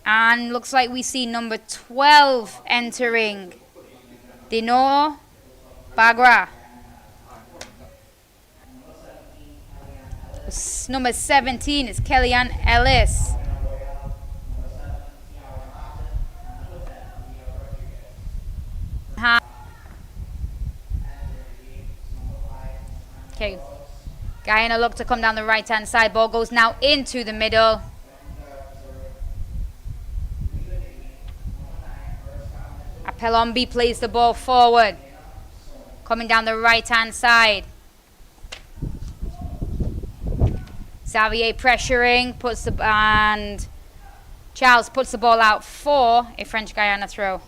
Speaker 1: And looks like we see number 12 entering. Dino Bagra. Number 17 is Kellyanne Ellis. Okay, Guyana look to come down the right hand side. Ball goes now into the middle. Apelombi plays the ball forward, coming down the right hand side. Xavier pressuring, and Charles puts the ball out for a French Guyana throw.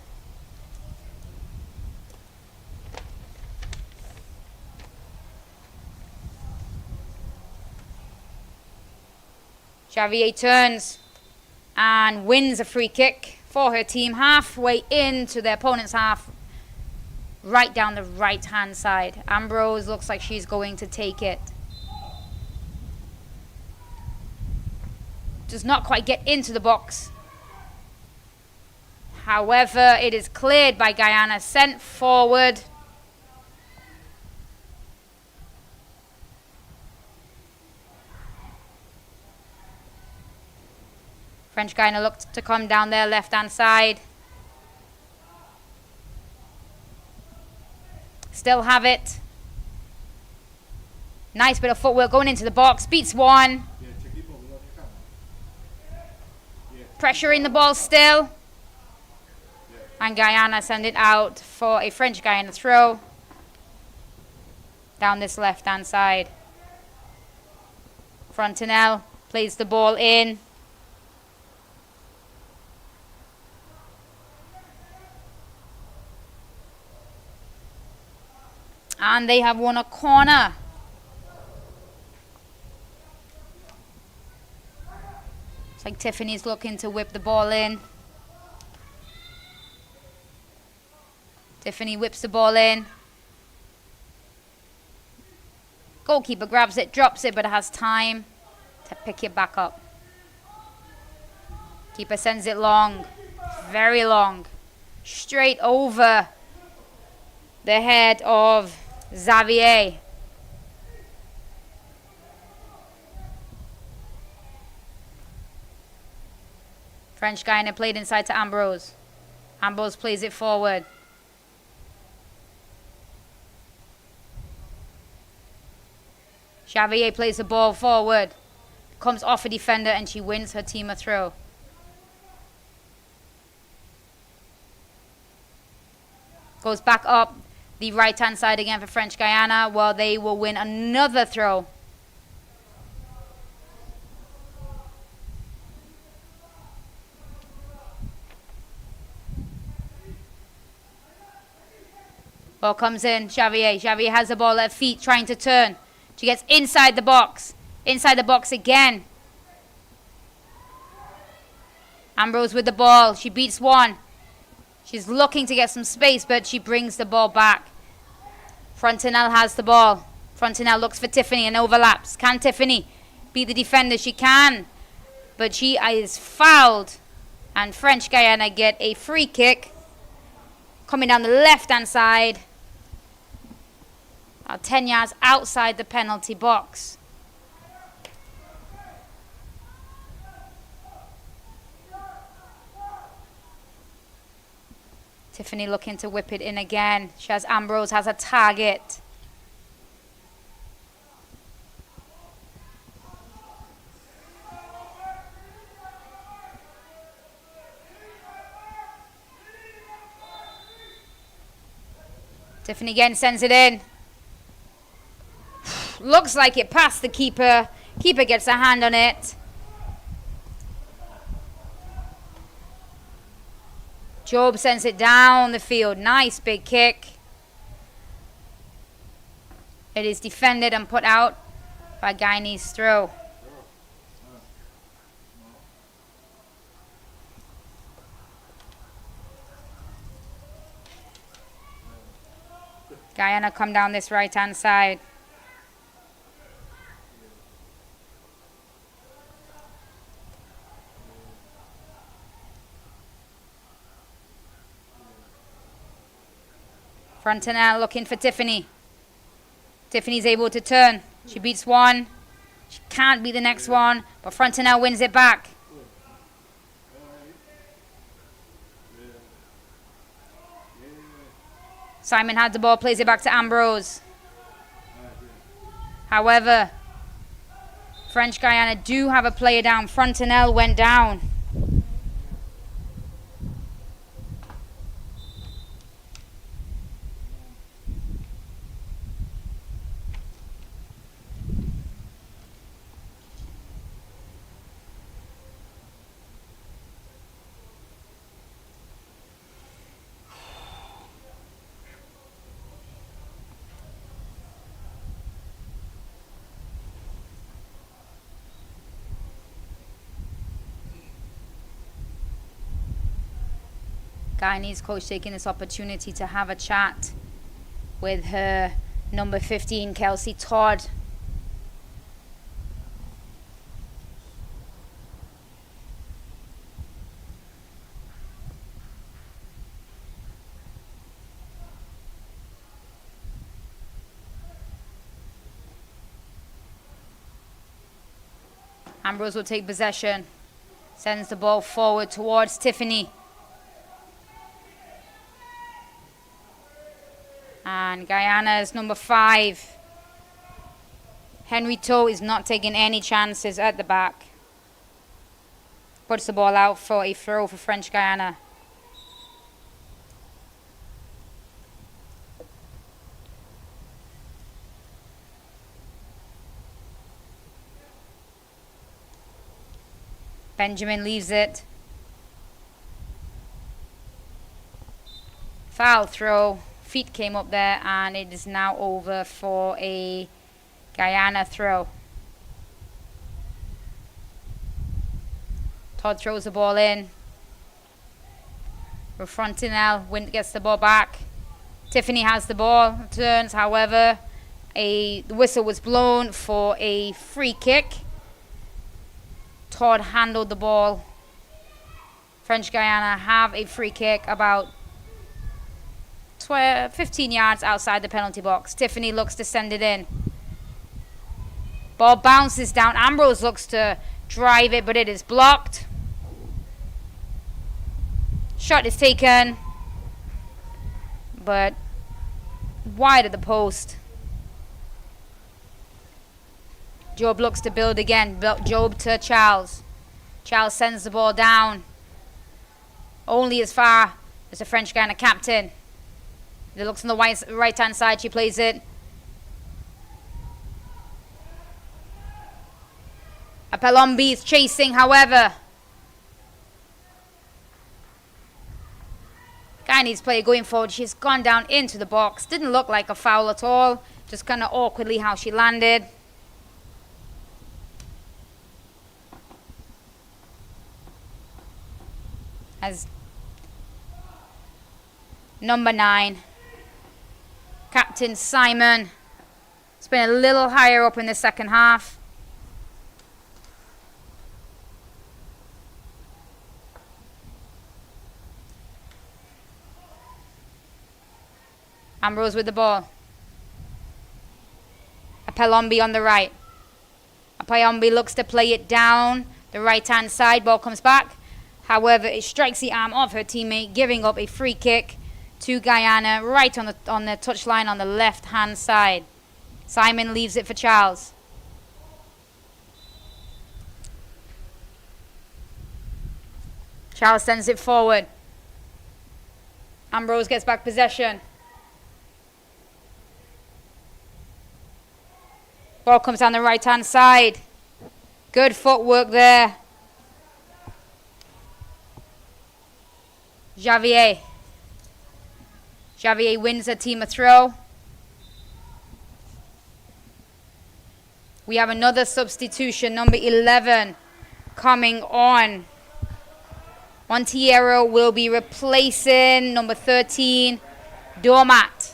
Speaker 1: Xavier turns and wins a free kick for her team halfway into their opponent's half, right down the right hand side. Ambrose looks like she's going to take it. Does not quite get into the box. However, it is cleared by Guyana, sent forward. French Guyana looked to come down their left hand side. Still have it. Nice bit of footwork going into the box. Beats one. Pressuring the ball still. And Guyana send it out for a French Guyana throw. Down this left hand side. Frontinel plays the ball in. And they have won a corner. It's like Tiffany's looking to whip the ball in. Tiffany whips the ball in. Goalkeeper grabs it, drops it, but has time to pick it back up. Keeper sends it long, very long, straight over the head of Xavier. French Guyana played inside to Ambrose. Ambrose plays it forward. Xavier plays the ball forward. Comes off a defender and she wins her team a throw. Goes back up the right hand side again for French Guyana, while they will win another throw. Ball comes in, Xavier. Xavier has the ball at her feet, trying to turn. She gets inside the box. Inside the box again. Ambrose with the ball. She beats one. She's looking to get some space, but she brings the ball back. Frontinel has the ball. Frontinel looks for Tiffany and overlaps. Can Tiffany beat the defender? She can. But she is fouled. And French Guyana get a free kick. Coming down the left-hand side. 10 yards outside the penalty box. Tiffany looking to whip it in again. She has Ambrose, has a target. Tiffany again sends it in. Looks like it passed the keeper. Keeper gets a hand on it. Job sends it down the field. Nice big kick. It is defended and put out by Guyanese throw. Guyana come down this right-hand side. Frontinel looking for Tiffany. Tiffany's able to turn. She beats one. She can't beat the next one, but Frontinel wins it back. Simon had the ball, plays it back to Ambrose. However, French Guyana do have a player down. Frontinel went down. Guyanese coach taking this opportunity to have a chat with her number 15, Kelsey Todd. Ambrose will take possession, sends the ball forward towards Tiffany. And Guyana's number 5, Henry Toe, is not taking any chances at the back. Puts the ball out for a throw for French Guyana. Benjamin leaves it. Foul throw. Feet came up there, and it is now over for a Guyana throw. Todd throws the ball in. Frontinel gets the ball back. Tiffany has the ball, turns. However, the whistle was blown for a free kick. Todd handled the ball. French Guyana have a free kick about 15 yards outside the penalty box. Tiffany looks to send it in. Ball bounces down. Ambrose looks to drive it, but it is blocked. Shot is taken, but wide of the post. Job looks to build again. Job to Charles. Charles sends the ball down. Only as far as the French Guyana captain. It looks on the right-hand side. She plays it. Apelombi is chasing, however. Guyana Guyanese player going forward. She's gone down into the box. Didn't look like a foul at all. Just kind of awkwardly how she landed. As number 9, Captain Simon, it's been a little higher up in the second half. Ambrose with the ball. Apelombi on the right. Apelombi looks to play it down the right hand side. Ball comes back. However, it strikes the arm of her teammate, giving up a free kick to Guyana right on the touchline on the left hand side. Simon leaves it for Charles. Charles sends it forward. Ambrose gets back possession. Ball comes down the right hand side. Good footwork there. Javier. Javier wins the team a throw. We have another substitution, number 11, coming on. Montiero will be replacing number 13, Dormat.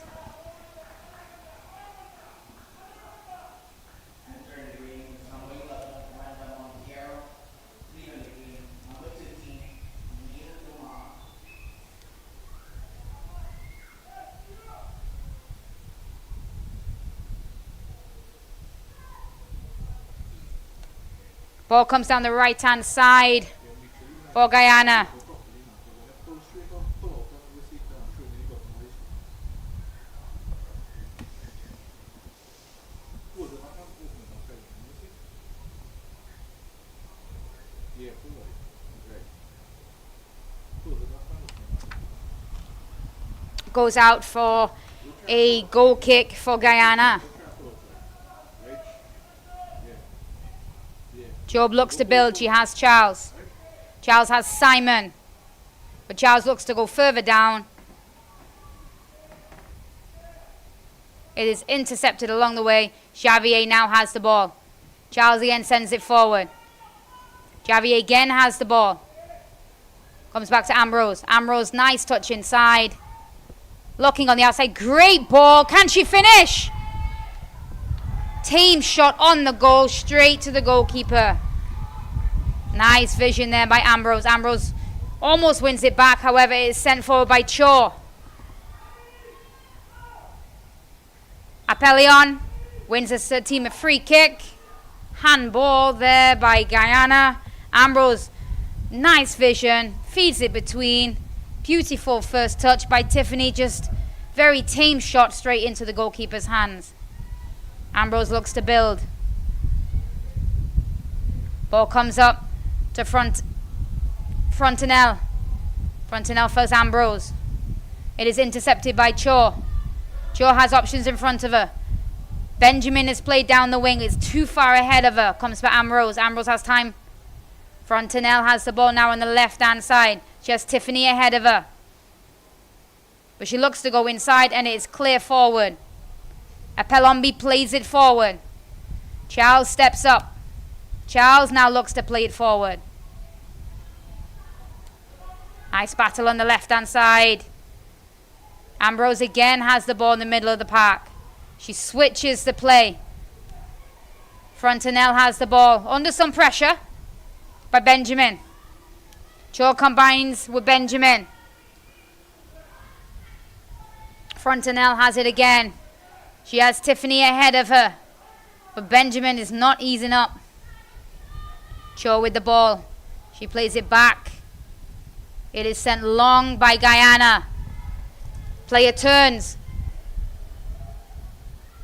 Speaker 1: Ball comes down the right-hand side for Guyana. Goes out for a goal kick for Guyana. Job looks to build. She has Charles. Charles has Simon. But Charles looks to go further down. It is intercepted along the way. Javier now has the ball. Charles again sends it forward. Javier again has the ball. Comes back to Ambrose. Ambrose, nice touch inside. Looking on the outside. Great ball. Can she finish? Tame shot on the goal, straight to the goalkeeper. Nice vision there by Ambrose. Ambrose almost wins it back, however, it is sent forward by Cho. Apellion wins his team a free kick. Handball there by Guyana. Ambrose, nice vision, feeds it between. Beautiful first touch by Tiffany, just very tame shot straight into the goalkeeper's hands. Ambrose looks to build. Ball comes up to Frontinel. Frontinel first Ambrose. It is intercepted by Cho. Cho has options in front of her. Benjamin is played down the wing. It's too far ahead of her. Comes for Ambrose. Ambrose has time. Frontinel has the ball now on the left hand side. She has Tiffany ahead of her. But she looks to go inside and it is clear forward. Apelombi plays it forward. Charles steps up. Charles now looks to play it forward. Nice battle on the left-hand side. Ambrose again has the ball in the middle of the park. She switches the play. Frontinel has the ball. Under some pressure by Benjamin. Cho combines with Benjamin. Frontinel has it again. She has Tiffany ahead of her. But Benjamin is not easing up. Cho with the ball. She plays it back. It is sent long by Guyana. Player turns.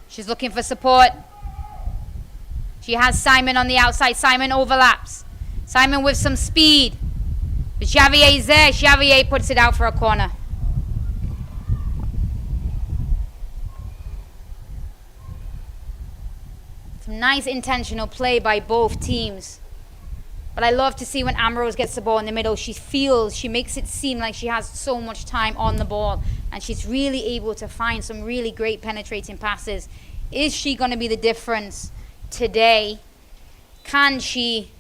Speaker 1: She's looking for support. She has Simon on the outside. Simon overlaps. Simon with some speed. But Xavier is there. Xavier puts it out for a corner. Some nice intentional play by both teams. But I love to see when Ambrose gets the ball in the middle, she makes it seem like she has so much time on the ball, and she's really able to find some really great penetrating passes. Is she going to be the difference today? Can she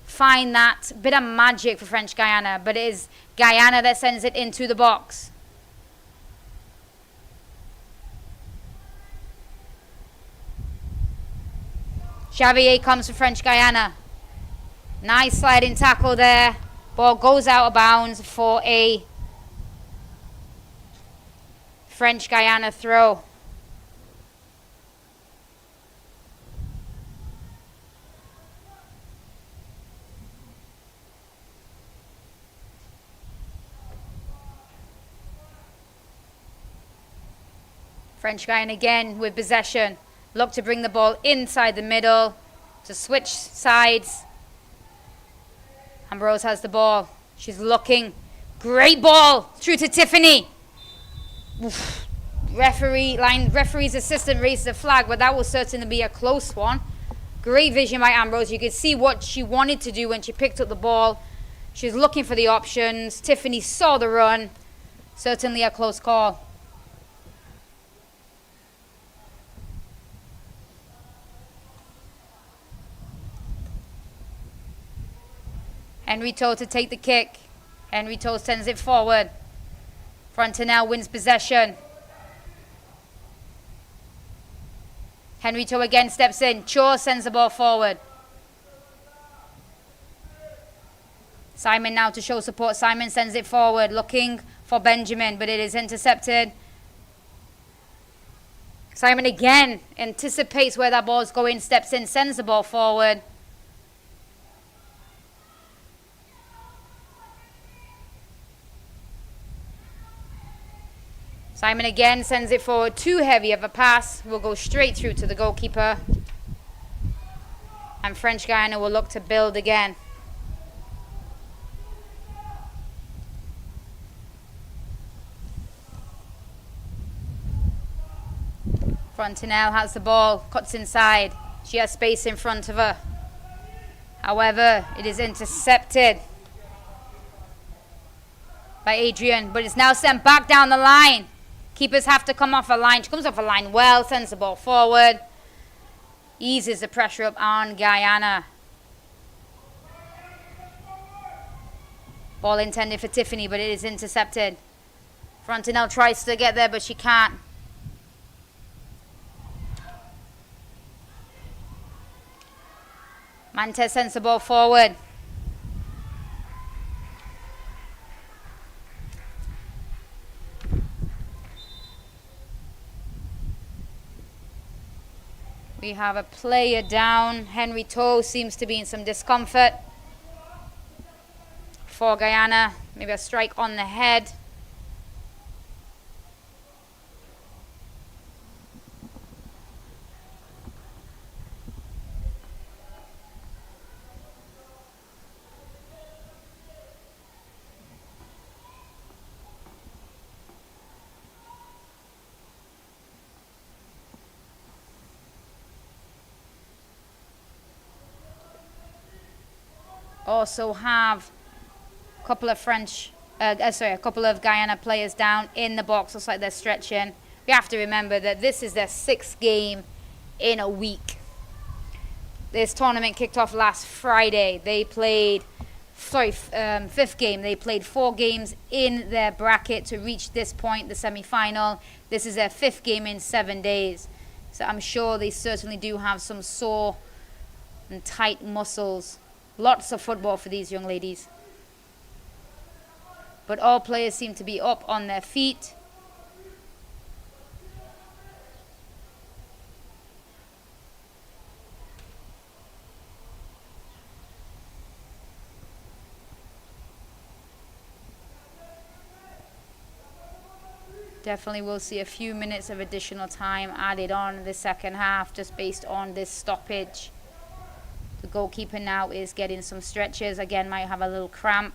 Speaker 1: find that bit of magic for French Guiana? But it is Guyana that sends it into the box. Xavier comes for French Guiana. Nice sliding tackle there. Ball goes out of bounds for a French Guiana throw. French Guiana again with possession. Look to bring the ball inside the middle to switch sides. Ambrose has the ball. She's looking. Great ball through to Tiffany. Oof. Referee's assistant raised the flag, but that will certainly be a close one. Great vision by Ambrose. You could see what she wanted to do when she picked up the ball. She was looking for the options. Tiffany saw the run. Certainly a close call. Henry-Toe to take the kick. Henry-Toe sends it forward. Frontenelle wins possession. Henry-Toe again steps in. Cho sends the ball forward. Simon now to show support. Simon sends it forward, looking for Benjamin, but it is intercepted. Simon again anticipates where that ball is going, steps in, sends the ball forward. Simon again sends it forward. Too heavy of a pass. Will go straight through to the goalkeeper. And French Guiana will look to build again. Frontenelle has the ball. Cuts inside. She has space in front of her. However, it is intercepted by Adrian. But it's now sent back down the line. Keepers have to come off a line. She comes off a line well, sends the ball forward. Eases the pressure up on Guyana. Ball intended for Tiffany, but it is intercepted. Frontenelle tries to get there, but she can't. Mantez sends the ball forward. We have a player down. Henry-Toe seems to be in some discomfort. For Guyana, maybe a strike on the head. Also have a couple of a couple of Guyana players down in the box. Looks like they're stretching. We have to remember that this is their 6th game in a week. This tournament kicked off last Friday. They played, 5th game. They played 4 games in their bracket to reach this point, the semi-final. This is their 5th game in 7 days. So I'm sure they certainly do have some sore and tight muscles. Lots of football for these young ladies. But all players seem to be up on their feet. Definitely will see a few minutes of additional time added on in the second half just based on this stoppage. The goalkeeper now is getting some stretches. Again, might have a little cramp.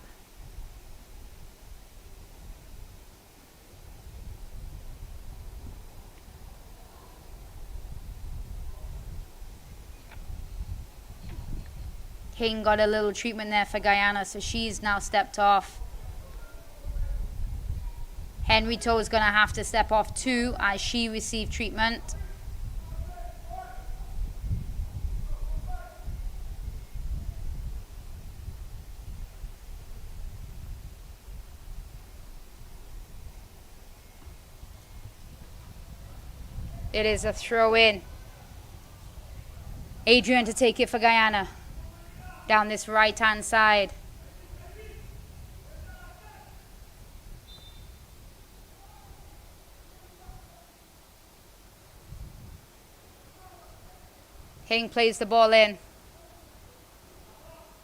Speaker 1: King got a little treatment there for Guyana, so she's now stepped off. Henry Toe is going to have to step off too as she received treatment. It is a throw in. Adrian to take it for Guyana. Down this right hand side. King plays the ball in.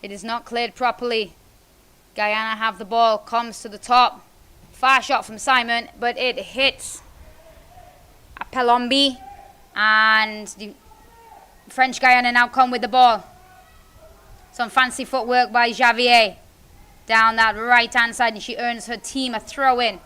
Speaker 1: It is not cleared properly. Guyana have the ball, comes to the top. Far shot from Simon, but it hits Pelombi, and the French Guyana now come with the ball. Some fancy footwork by Javier down that right hand side, and she earns her team a throw in.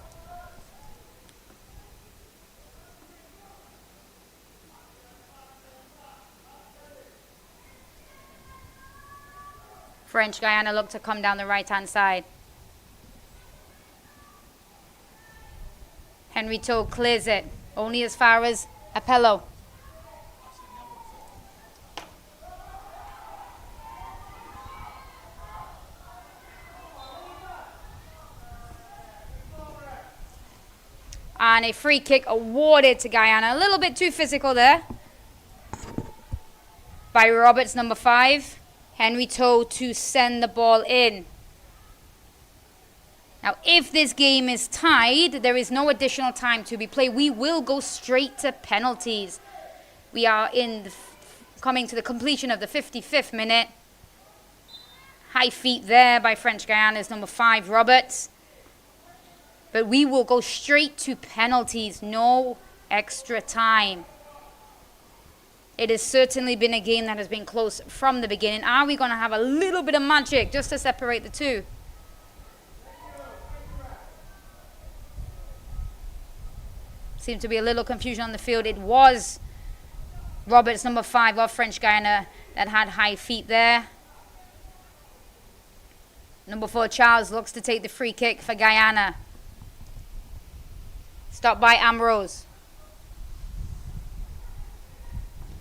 Speaker 1: French Guyana look to come down the right hand side. Henry Toe clears it only as far as Apello. And a free kick awarded to Guyana. A little bit too physical there by Roberts, number 5. Henry Toe to send the ball in. Now, if this game is tied, there is no additional time to be played. We will go straight to penalties. We are coming to the completion of the 55th minute. High feet there by French Guyana's number 5, Roberts. But we will go straight to penalties. No extra time. It has certainly been a game that has been close from the beginning. Are we going to have a little bit of magic just to separate the two? Seemed to be a little confusion on the field. It was Roberts, number 5 of French Guyana, that had high feet there. Number 4, Charles, looks to take the free kick for Guyana. Stopped by Ambrose.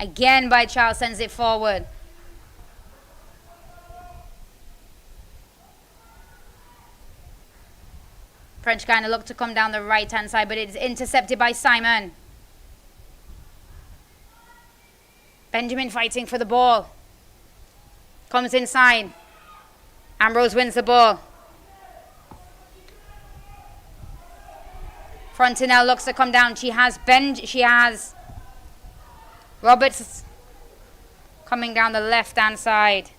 Speaker 1: Again by Charles, sends it forward. French Guyana look to come down the right hand side, but it is intercepted by Simon. Benjamin fighting for the ball. Comes inside. Ambrose wins the ball. Frontinel looks to come down. She has Roberts coming down the left hand side.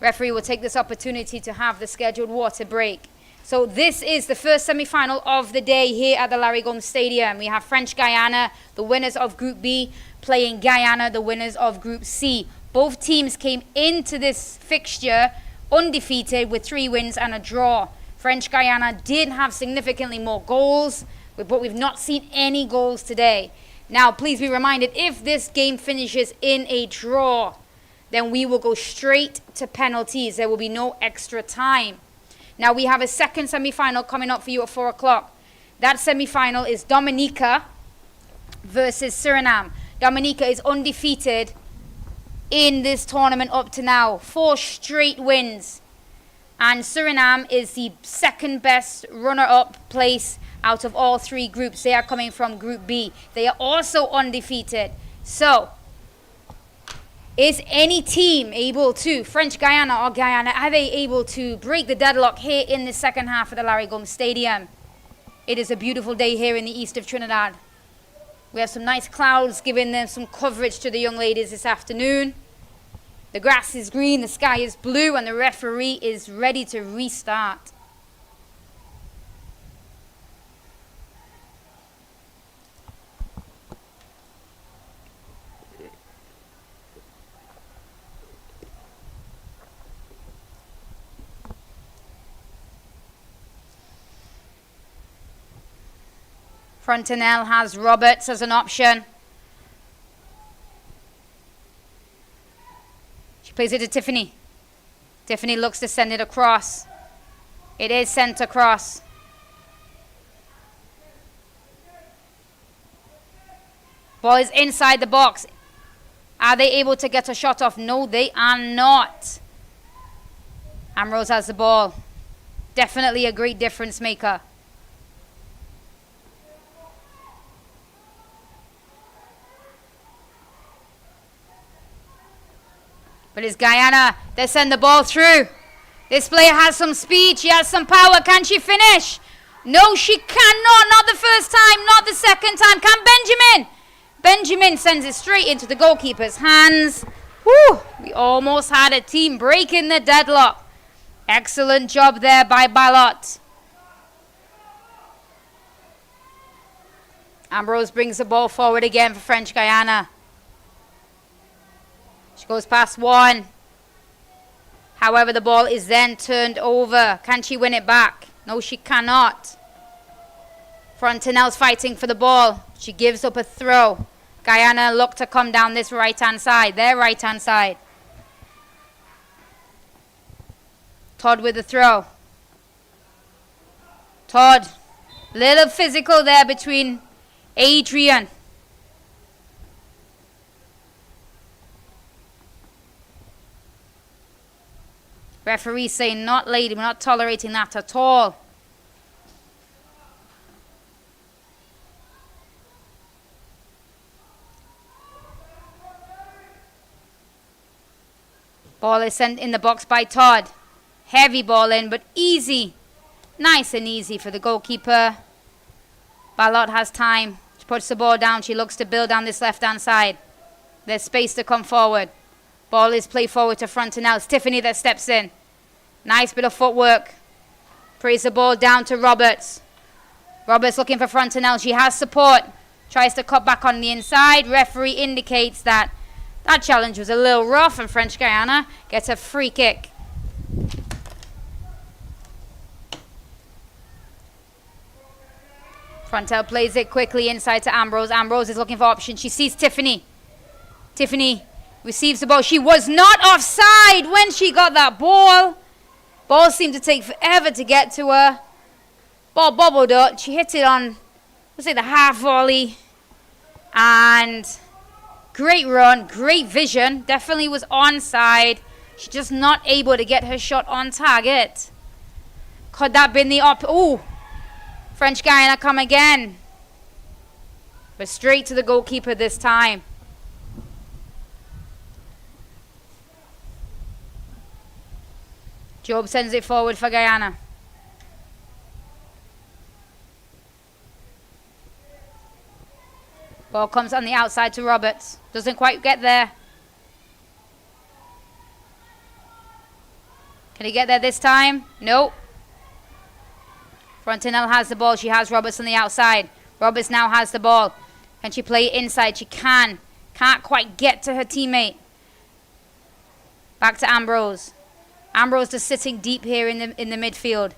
Speaker 1: Referee will take this opportunity to have the scheduled water break. So this is the first semi-final of the day here at the Larry Gomes Stadium. We have French Guyana, the winners of Group B, playing Guyana, the winners of Group C. Both teams came into this fixture undefeated with 3 wins and a draw. French Guyana did have significantly more goals, but we've not seen any goals today. Now, please be reminded, if this game finishes in a draw, then we will go straight to penalties. There will be no extra time. Now, we have a second semi-final coming up for you at 4 o'clock. That semi-final is Dominica versus Suriname. Dominica is undefeated in this tournament up to now. 4 straight wins. And Suriname is the second best runner-up place out of all 3 groups. They are coming from Group B. They are also undefeated. So, is any team able to, French Guyana or Guyana, are they able to break the deadlock here in the second half of the Larry Gomes Stadium? It is a beautiful day here in the east of Trinidad. We have some nice clouds giving them some coverage to the young ladies this afternoon. The grass is green, the sky is blue, and the referee is ready to restart. Frontinel has Roberts as an option. She plays it to Tiffany. Tiffany looks to send it across. It is sent across. Ball is inside the box. Are they able to get a shot off? No, they are not. Ambrose has the ball. Definitely a great difference maker. But it's Guyana. They send the ball through. This player has some speed. She has some power. Can she finish? No, she cannot. Not the first time. Not the second time. Can Benjamin? Benjamin sends it straight into the goalkeeper's hands. Woo! We almost had a team breaking the deadlock. Excellent job there by Ballot. Ambrose brings the ball forward again for French Guiana. She goes past one. However, the ball is then turned over. Can she win it back? No, she cannot. Frontinel's fighting for the ball. She gives up a throw. Guyana look to come down this right-hand side. Their right-hand side. Todd with the throw. Todd. Little physical there between Adrian. Referee saying not lady. We're not tolerating that at all. Ball is sent in the box by Todd. Heavy ball in, but easy. Nice and easy for the goalkeeper. Ballot has time. She puts the ball down. She looks to build down this left-hand side. There's space to come forward. Ball is played forward to Frontinel. It's Tiffany that steps in. Nice bit of footwork. Plays the ball down to Roberts. Roberts looking for Frontinel. She has support. Tries to cut back on the inside. Referee indicates that that challenge was a little rough, and French Guiana gets a free kick. Frontel plays it quickly inside to Ambrose. Ambrose is looking for options. She sees Tiffany. Tiffany receives the ball. She was not offside when she got that ball. Ball seemed to take forever to get to her. Ball bobbled up. She hit it on, let's say, the half volley. And great run, great vision. Definitely was onside. She's just not able to get her shot on target. Could that been the Ooh. French Guiana come again. But straight to the goalkeeper this time. Job sends it forward for Guyana. Ball comes on the outside to Roberts. Doesn't quite get there. Can he get there this time? Nope. Frontinel has the ball. She has Roberts on the outside. Roberts now has the ball. Can she play it inside? She can. Can't quite get to her teammate. Back to Ambrose. Ambrose just sitting deep here in the midfield.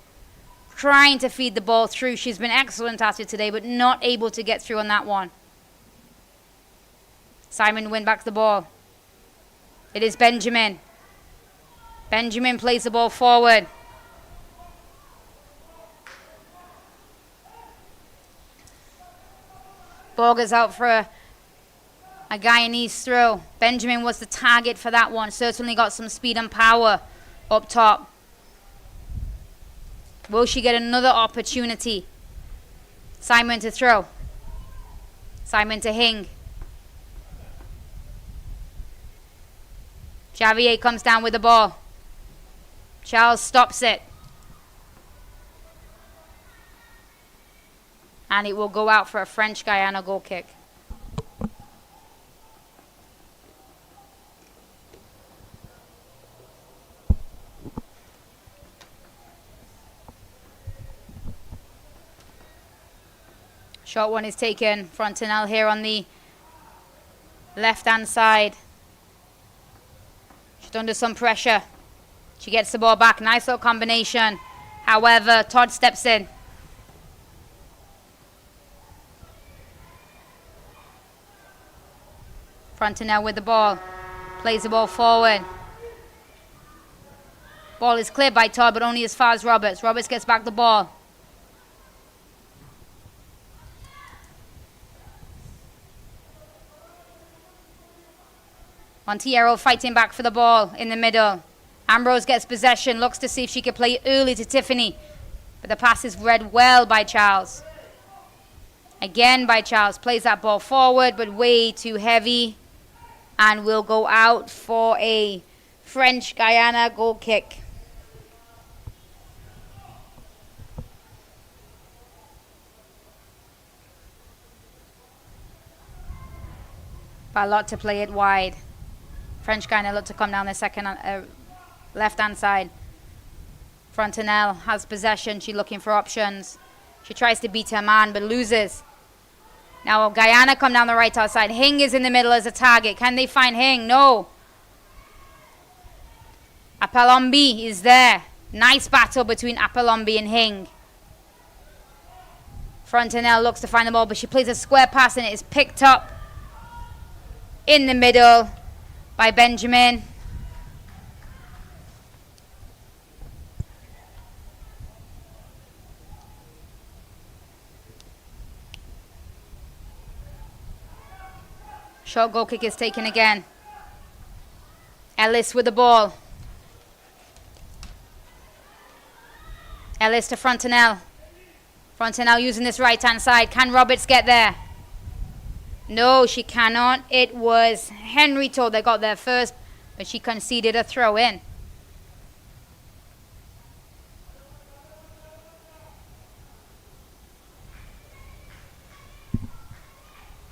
Speaker 1: Trying to feed the ball through. She's been excellent at it today, but not able to get through on that one. Simon win back the ball. It is Benjamin. Benjamin plays the ball forward. Ball goes out for a Guyanese throw. Benjamin was the target for that one. Certainly got some speed and power up top. Will she get another opportunity? Simon to throw. Simon to Hing. Javier comes down with the ball. Charles stops it. And it will go out for a French Guiana goal kick. Short one is taken. Frontinel here on the left-hand side. She's under some pressure. She gets the ball back. Nice little combination. However, Todd steps in. Frontinel with the ball. Plays the ball forward. Ball is cleared by Todd, but only as far as Roberts. Roberts gets back the ball. Montiero fighting back for the ball in the middle. Ambrose gets possession, looks to see if she can play early to Tiffany. But the pass is read well by Charles. Again by Charles. Plays that ball forward, but way too heavy. And will go out for a French Guyana goal kick. But a lot to play it wide. French Guyana look to come down the second left-hand side. Frontinel has possession. She's looking for options. She tries to beat her man, but loses. Now Guyana come down the right-hand side. Hing is in the middle as a target. Can they find Hing? No. Apalombi is there. Nice battle between Apalombi and Hing. Frontinel looks to find the ball, but she plays a square pass and it is picked up in the middle by Benjamin. Short goal kick is taken again. Ellis with the ball. Ellis to Frontinel. Frontinel using this right-hand side. Can Roberts get there? No, she cannot. It was Henry Todd that got there first, but she conceded a throw in.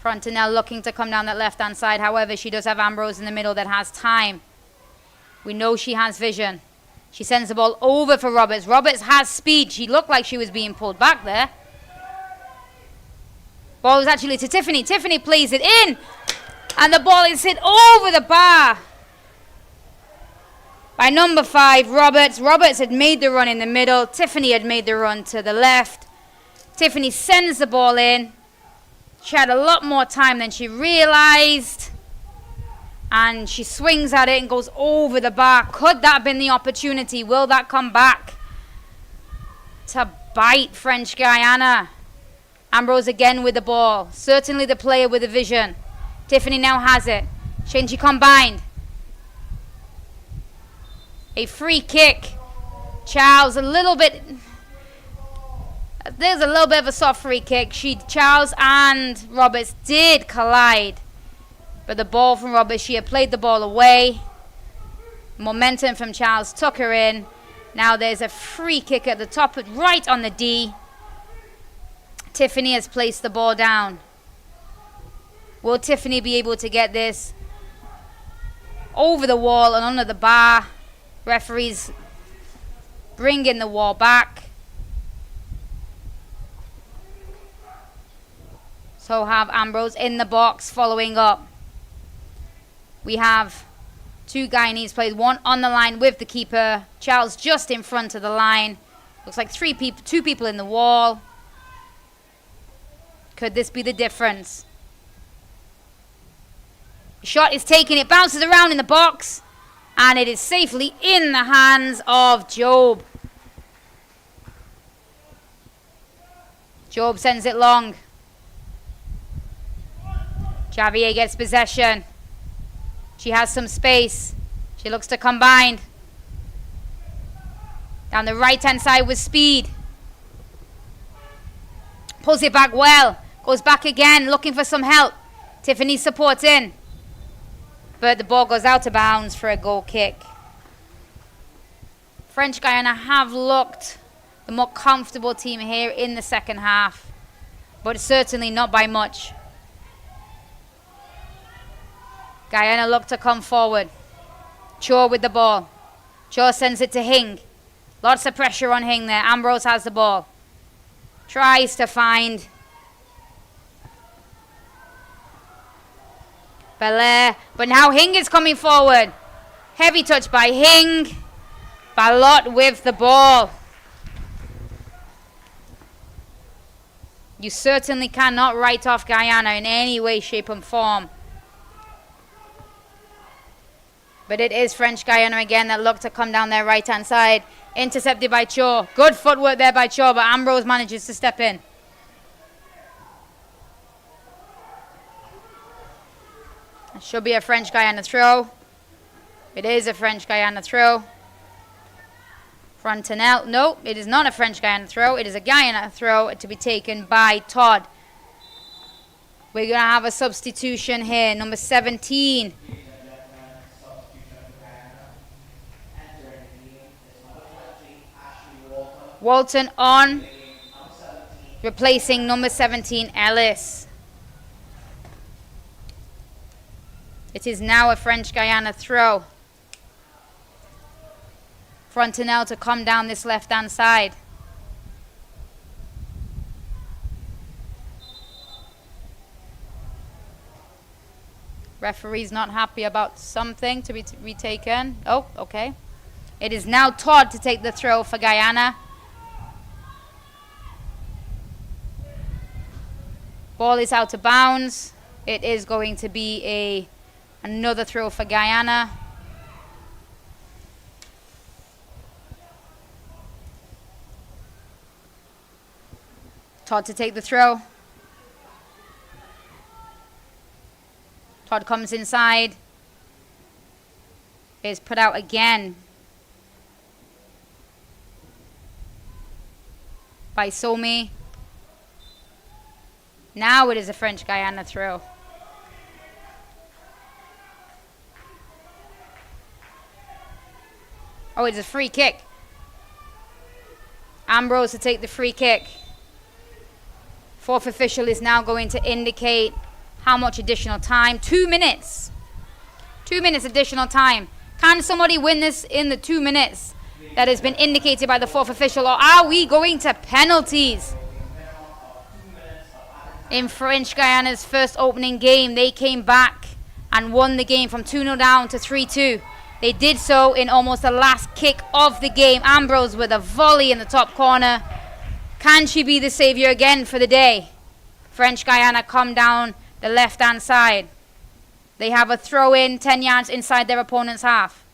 Speaker 1: Frontinel looking to come down that left-hand side. However, she does have Ambrose in the middle that has time. We know she has vision. She sends the ball over for Roberts. Roberts has speed. She looked like she was being pulled back there. Ball was actually to Tiffany. Tiffany plays it in. And the ball is hit over the bar by number 5, Roberts. Roberts had made the run in the middle. Tiffany had made the run to the left. Tiffany sends the ball in. She had a lot more time than she realized. And she swings at it and goes over the bar. Could that have been the opportunity? Will that come back to bite French Guyana? Ambrose again with the ball. Certainly the player with the vision. Tiffany now has it. Shinji combined. A free kick. Charles a little bit. There's a little bit of a soft free kick. Charles and Roberts did collide. But the ball from Roberts, she had played the ball away. Momentum from Charles took her in. Now there's a free kick at the top, right on the D. Tiffany has placed the ball down. Will Tiffany be able to get this over the wall and under the bar? Referees bringing the wall back. So have Ambrose in the box following up. We have 2 Guyanese players, one on the line with the keeper. Charles just in front of the line. Looks like 2 people in the wall. Could this be the difference? The shot is taken. It bounces around in the box. And it is safely in the hands of Job. Job sends it long. Javier gets possession. She has some space. She looks to combine. Down the right-hand side with speed. Pulls it back well. Goes back again, looking for some help. Tiffany supports in. But the ball goes out of bounds for a goal kick. French Guyana have looked the more comfortable team here in the second half. But certainly not by much. Guyana look to come forward. Cho with the ball. Cho sends it to Hing. Lots of pressure on Hing there. Ambrose has the ball. Tries to find Belair. But now Hing is coming forward. Heavy touch by Hing. Balot with the ball. You certainly cannot write off Guyana in any way, shape and form. But it is French Guyana again that look to come down their right-hand side. Intercepted by Cho. Good footwork there by Cho, but Ambrose manages to step in. It should be a French Guyana throw. It is a French Guyana throw. Frontenelle. No, it is not a French Guyana throw. It is a Guyana throw to be taken by Todd. We're going to have a substitution here. Number 17. Walton on, replacing number 17, Ellis. It is now a French Guyana throw. Frontenelle to come down this left-hand side. Referee's not happy about something to be retaken. Oh, okay. It is now Todd to take the throw for Guyana. Ball is out of bounds. It is going to be another throw for Guyana. Todd to take the throw. Todd comes inside. Is put out again by Somi. Now it is a French Guyana throw. Oh, it's a free kick. Ambrose to take the free kick. Fourth official is now going to indicate how much additional time. 2 minutes. 2 minutes additional time. Can somebody win this in the 2 minutes that has been indicated by the fourth official, or are we going to penalties? In French Guyana's first opening game, they came back and won the game from 2-0 down to 3-2. They did so in almost the last kick of the game. Ambrose with a volley in the top corner. Can she be the savior again for the day? French Guyana come down the left-hand side. They have a throw-in 10 yards inside their opponent's half.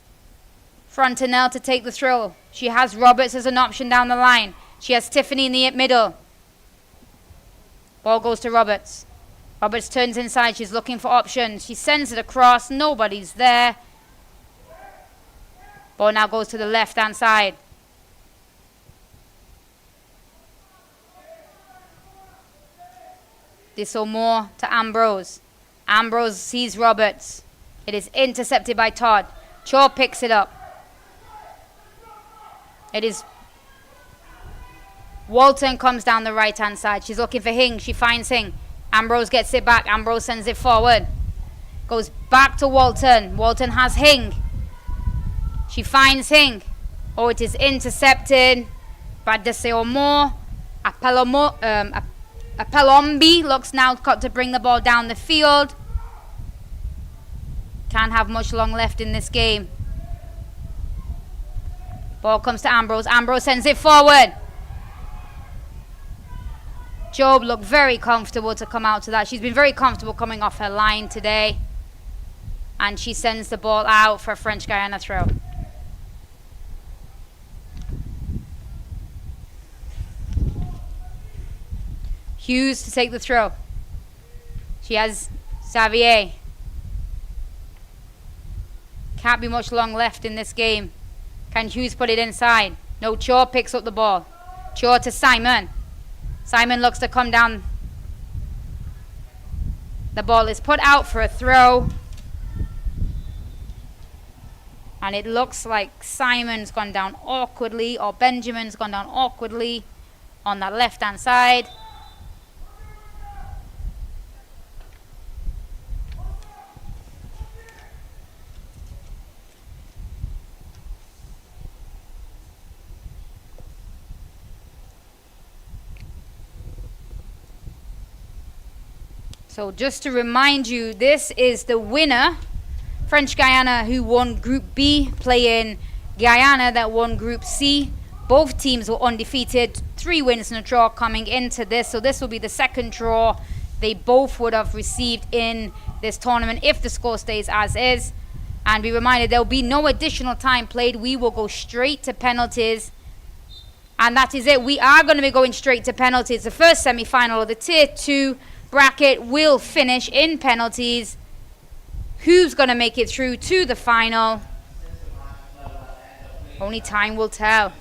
Speaker 1: Frontenelle to take the throw. She has Roberts as an option down the line. She has Tiffany in the middle. Ball goes to Roberts. Roberts turns inside. She's looking for options. She sends it across. Nobody's there. Ball now goes to the left-hand side. Disomore to Ambrose. Ambrose sees Roberts. It is intercepted by Todd. Cho picks it up. It is Walton comes down the right-hand side. She's looking for Hing. She finds Hing. Ambrose gets it back. Ambrose sends it forward. Goes back to Walton. Walton has Hing. She finds Hing. Oh, it is intercepted by Deseomore. Apelombi looks now got to bring the ball down the field. Can't have much long left in this game. Ball comes to Ambrose. Ambrose sends it forward. Job looked very comfortable to come out to that. She's been very comfortable coming off her line today. And she sends the ball out for a French Guyana throw. Hughes to take the throw. She has Xavier. Can't be much long left in this game. Can Hughes put it inside? No, Cho picks up the ball. Cho to Simon. Simon looks to come down. The ball is put out for a throw. And it looks like Simon's gone down awkwardly, or Benjamin's gone down awkwardly on that left-hand side. So just to remind you, this is the winner, French Guyana, who won Group B, playing Guyana that won Group C. Both teams were undefeated, 3 wins and a draw coming into this. So this will be the second draw they both would have received in this tournament if the score stays as is. And be reminded there will be no additional time played. We will go straight to penalties. And that is it. We are going to be going straight to penalties. The first semi-final of the Tier 2 bracket will finish in penalties. Who's going to make it through to the final? Only time will tell.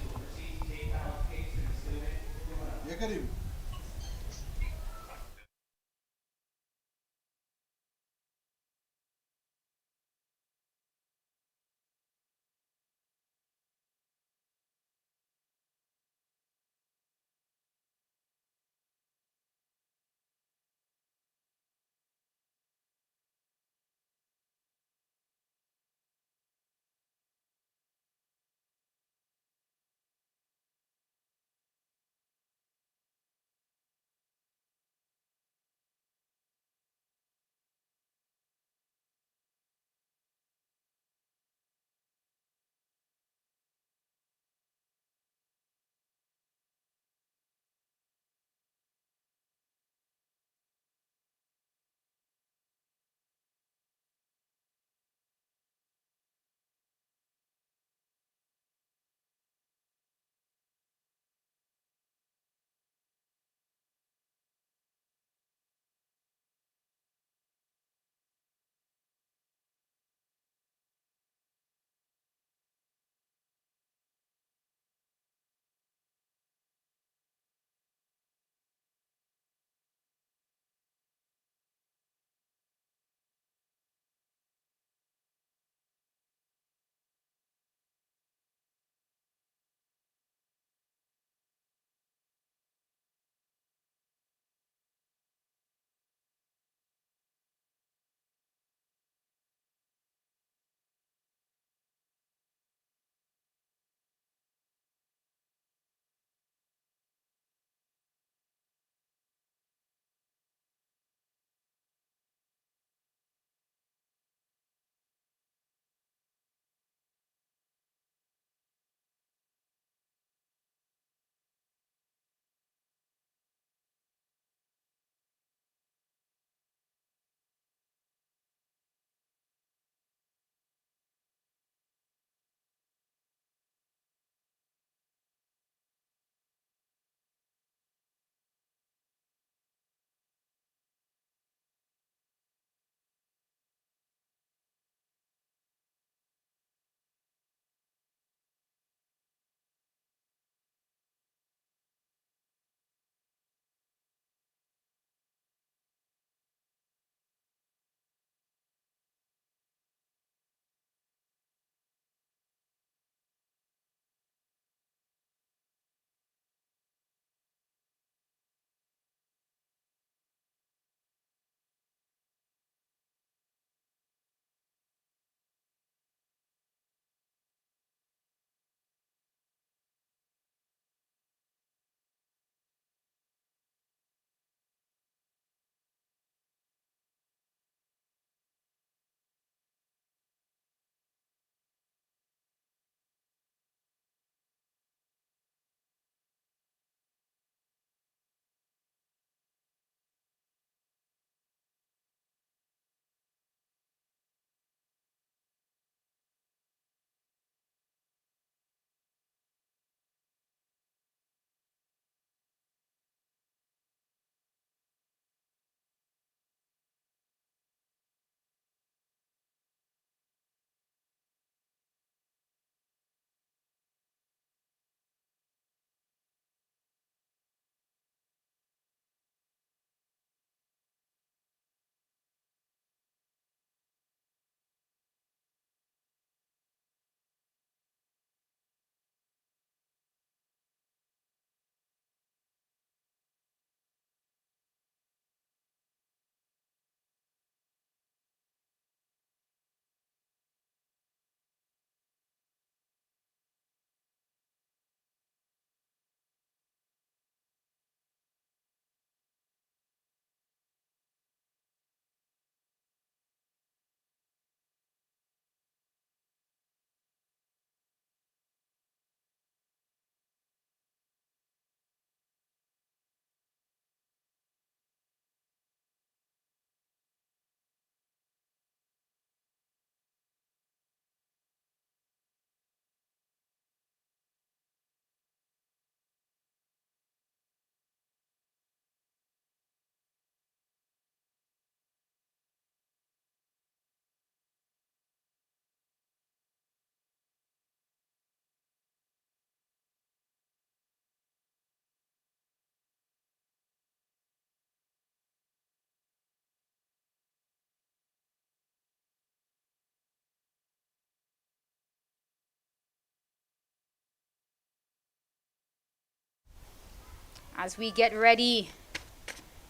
Speaker 1: as we get ready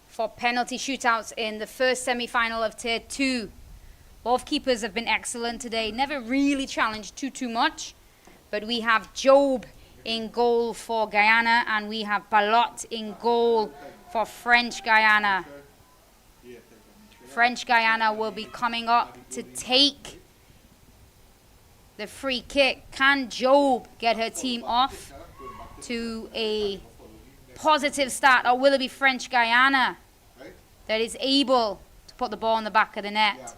Speaker 1: for penalty shootouts in the first semi-final of Tier 2. Both keepers have been excellent today, never really challenged too much, but we have Job in goal for Guyana and we have Balot in goal for French Guyana. French Guyana will be coming up to take the free kick. Can Job get her team off to a positive start, or will it be French Guyana that is able to put the ball in the back of the net?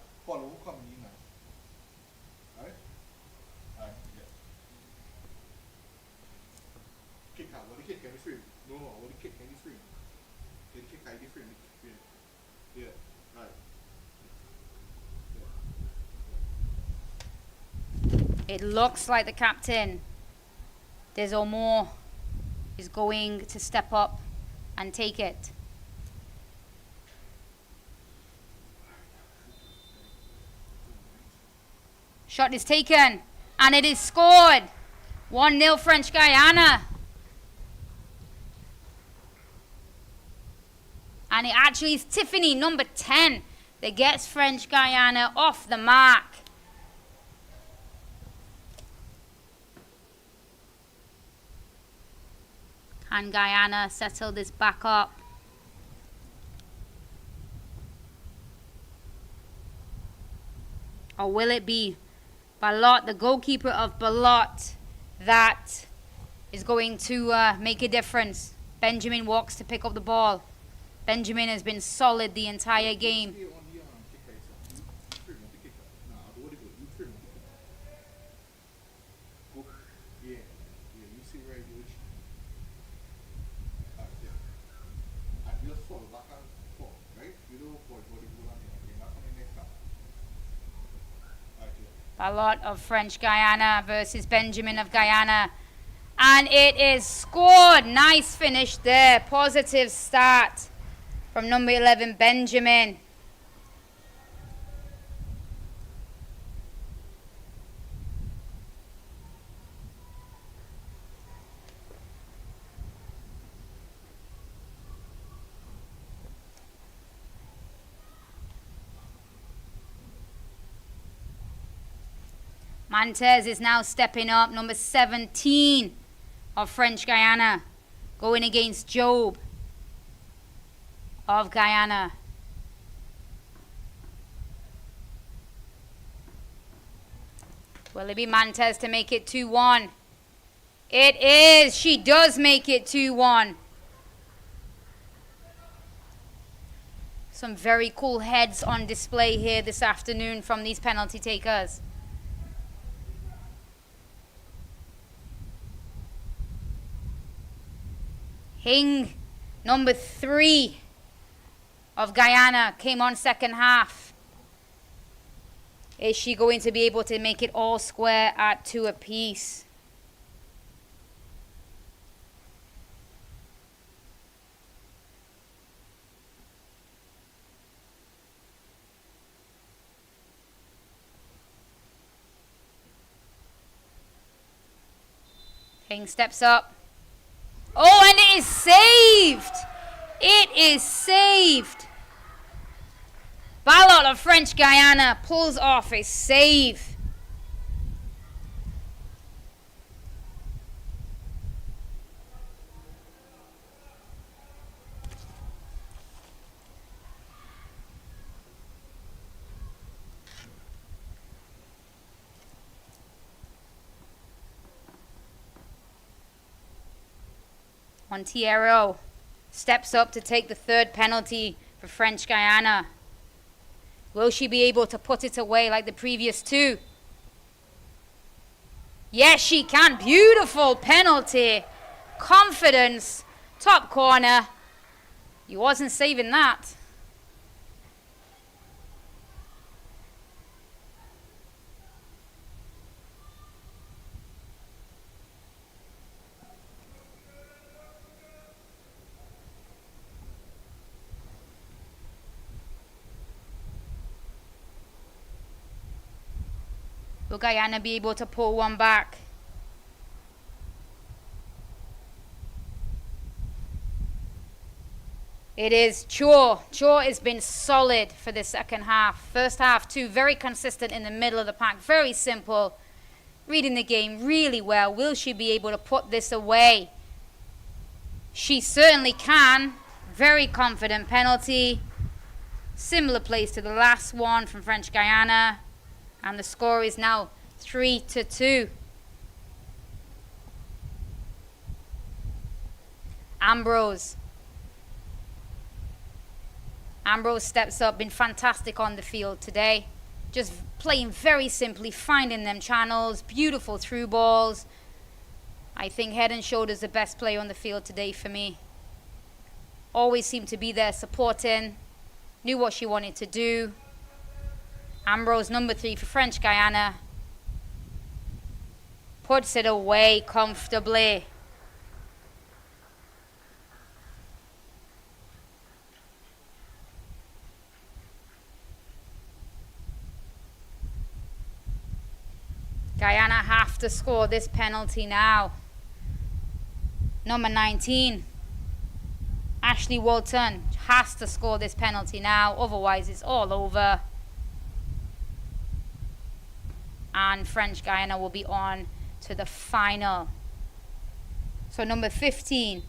Speaker 1: It looks like the captain, Desormeaux, is going to step up and take it. Shot is taken and it is scored. 1-0 French Guyana. And it actually is Tiffany, number 10, that gets French Guyana off the mark. Can Guyana settle this back up? Or will it be Balot, the goalkeeper of Balot, that is going to make a difference? Benjamin walks to pick up the ball. Benjamin has been solid the entire game. Balot of French Guyana versus Benjamin of Guyana. And it is scored. Nice finish there. Positive start from number 11, Benjamin. Montez is now stepping up, number 17 of French Guyana, going against Job of Guyana. Will it be Montez to make it 2-1? It is. She does make it 2-1. Some very cool heads on display here this afternoon from these penalty takers. Hing, number 3 of Guyana, came on second half. Is she going to be able to make it all square at 2 apiece? Hing steps up. Oh, and it is saved. It is saved. Balot of French Guyana pulls off a save. Montiero steps up to take the third penalty for French Guyana. Will she be able to put it away like the previous 2? Yes, she can. Beautiful penalty. Confidence. Top corner. You wasn't saving that. Will Guyana be able to pull one back? It is Chor. Chor has been solid for the second half. First half, too, very consistent in the middle of the pack. Very simple. Reading the game really well. Will she be able to put this away? She certainly can. Very confident penalty. Similar place to the last one from French Guiana. And the score is now 3-2. Ambrose. Ambrose steps up, been fantastic on the field today. Just playing very simply, finding them channels, beautiful through balls. I think head and shoulders the best player on the field today for me. Always seemed to be there supporting, knew what she wanted to do. Ambrose, number 3 for French Guiana. Puts it away comfortably. Guyana have to score this penalty now. Number 19, Ashley Walton, has to score this penalty now, otherwise it's all over. And French Guiana will be on to the final. So number 15,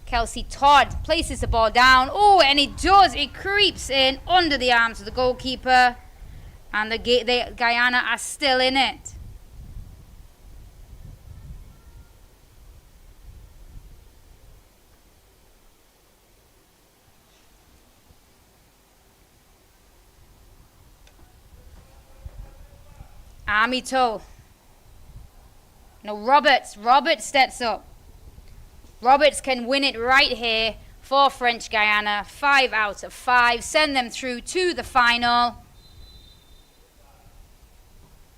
Speaker 1: Kelsey Todd places the ball down. Oh, and it does. It creeps in under the arms of the goalkeeper. And the Guyana are still in it. Amito. No, Roberts steps up. Roberts can win it right here for French Guiana. 5 out of 5. Send them through to the final.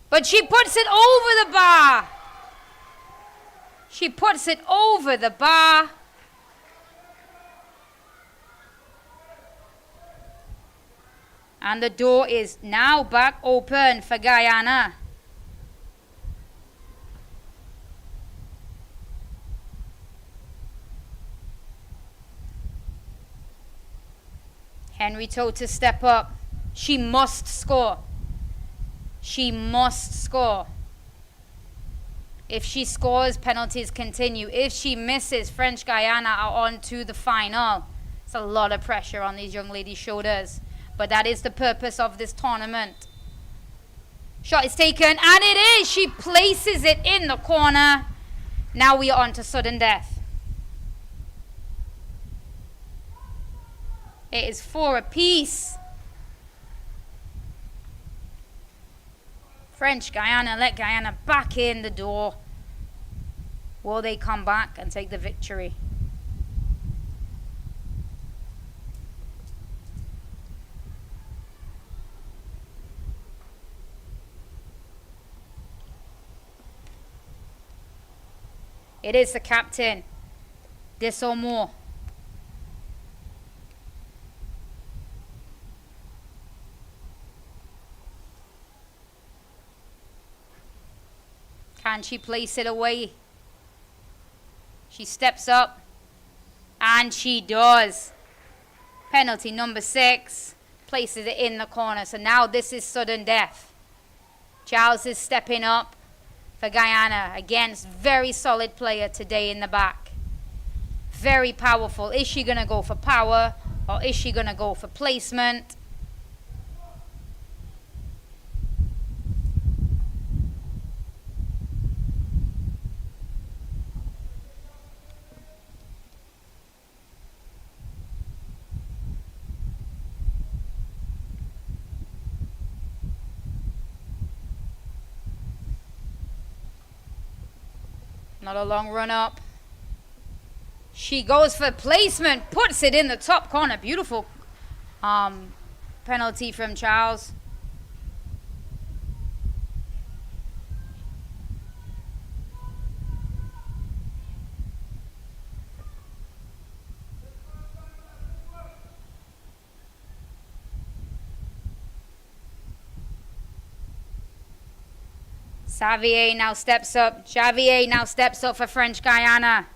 Speaker 1: But she puts it over the bar. She puts it over the bar. And the door is now back open for Guyana. Henry Toe to step up. She must score. She must score. If she scores, penalties continue. If she misses, French Guiana are on to the final. It's a lot of pressure on these young ladies' shoulders. But that is the purpose of this tournament. Shot is taken, and it is. She places it in the corner. Now we are on to sudden death. It is 4 apiece. French Guiana let Guyana back in the door. Will they come back and take the victory? It is the captain, Desaumur. Can she place it away? She steps up, and she does. Penalty number 6, places it in the corner. So now this is sudden death. Charles is stepping up for Guyana. Against very solid player today in the back. Very powerful. Is she going to go for power, or is she going to go for placement? Not a long run up. She goes for placement, puts it in the top corner. Beautiful penalty from Charles. Xavier now steps up. Xavier now steps up for French Guiana.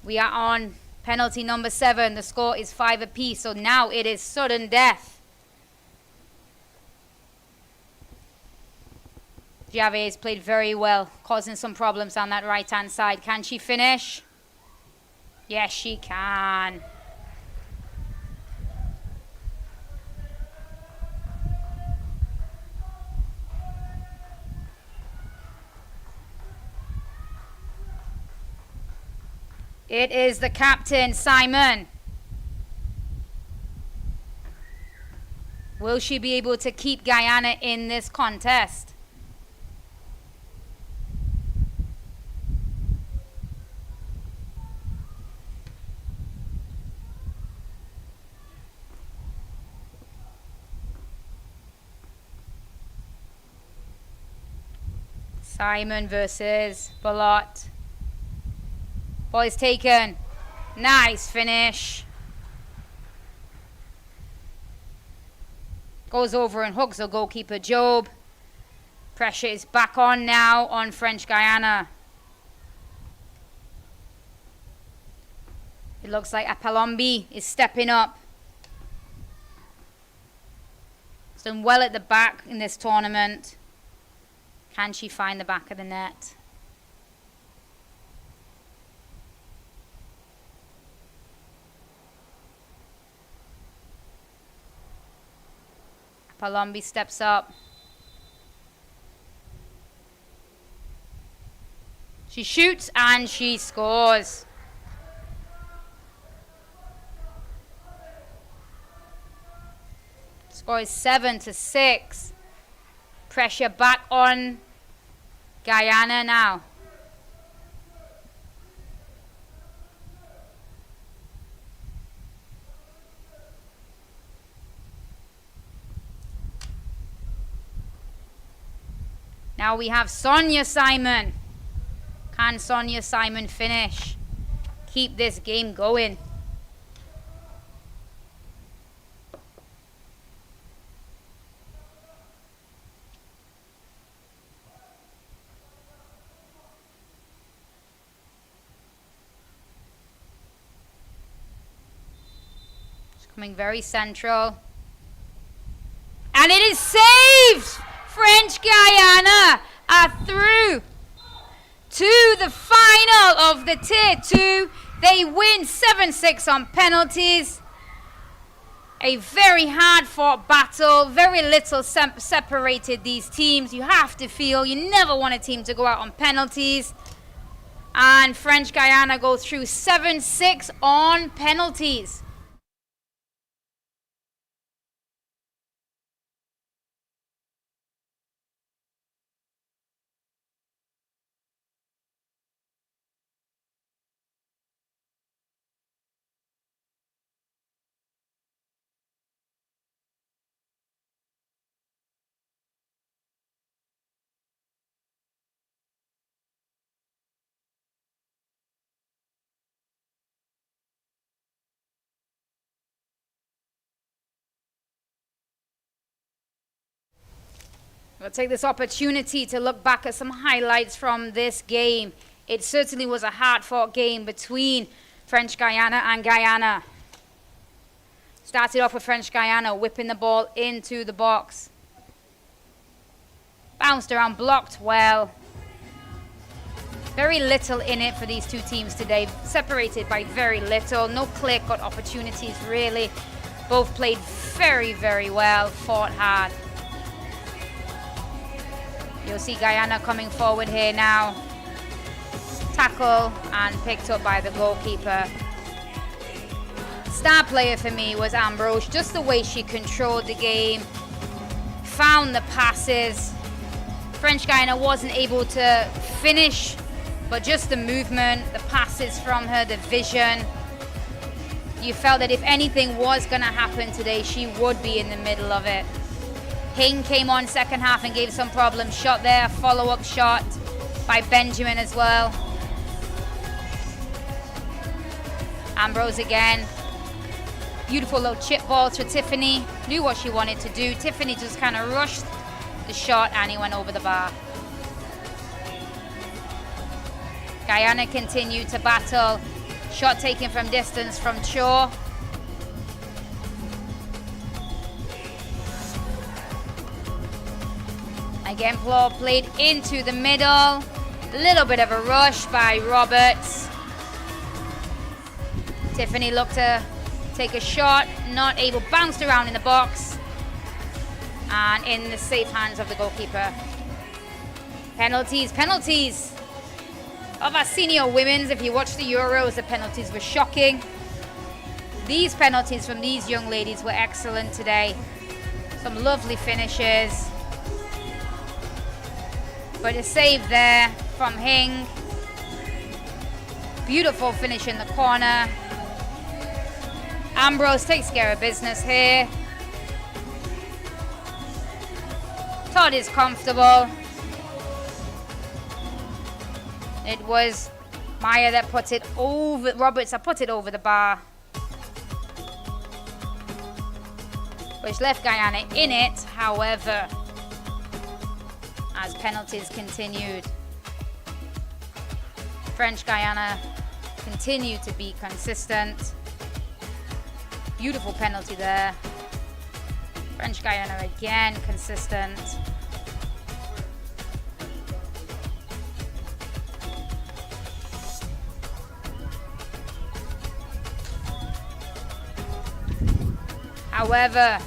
Speaker 1: We are on penalty number 7. The score is 5 apiece, so now it is sudden death. Chavez played very well, causing some problems on that right-hand side. Can she finish? Yes, she can. It is the captain, Simon. Will she be able to keep Guyana in this contest? Simon versus Balot. Ball is taken. Nice finish. Goes over and hooks the goalkeeper, Job. Pressure is back on now on French Guyana. It looks like Apalombi is stepping up. He's done well at the back in this tournament. Can she find the back of the net? Palombi steps up. She shoots and she scores. Score is 7-6. Pressure back on Guyana now. Now we have Sonia Simon. Can Sonia Simon finish? Keep this game going. It's coming very central. And it is saved! French Guyana are through to the final of the Tier 2. They win 7-6 on penalties. A very hard-fought battle. Very little separated these teams. You have to feel you never want a team to go out on penalties. And French Guyana go through 7-6 on penalties. We'll take this opportunity to look back at some highlights from this game. It certainly was a hard-fought game between French Guyana and Guyana. Started off with French Guyana whipping the ball into the box. Bounced around, blocked well. Very little in it for these two teams today. Separated by very little. No clear-cut opportunities, really. Both played very, very well. Fought hard. You'll see Guyana coming forward here now. Tackle and picked up by the goalkeeper. Star player for me was Ambrose. Just the way she controlled the game. Found the passes. French Guyana wasn't able to finish, but just the movement, the passes from her, the vision. You felt that if anything was going to happen today, she would be in the middle of it. Hing came on second half and gave some problems. Shot there, follow-up shot by Benjamin as well. Ambrose again. Beautiful little chip ball to Tiffany. Knew what she wanted to do. Tiffany just kind of rushed the shot and he went over the bar. Guyana continued to battle. Shot taken from distance from Cho. Again, ball played into the middle. A little bit of a rush by Roberts. Tiffany looked to take a shot, not able, bounced around in the box. And in the safe hands of the goalkeeper. Penalties of our senior women's. If you watch the Euros, the penalties were shocking. These penalties from these young ladies were excellent today. Some lovely finishes. But a save there from Hing. Beautiful finish in the corner. Ambrose takes care of business here. Todd is comfortable. It was Maya that put it over, Roberts that put it over the bar, which left Guyana in it. However, as penalties continued, French Guyana continued to be consistent. Beautiful penalty there. French Guyana again consistent. However,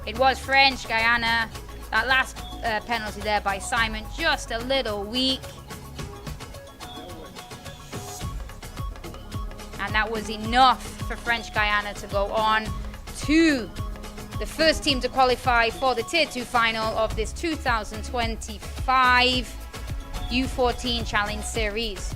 Speaker 1: it was French Guyana. That last penalty there by Simon, just a little weak. And that was enough for French Guyana to go on to the first team to qualify for the Tier 2 final of this 2025 U14 Challenge Series.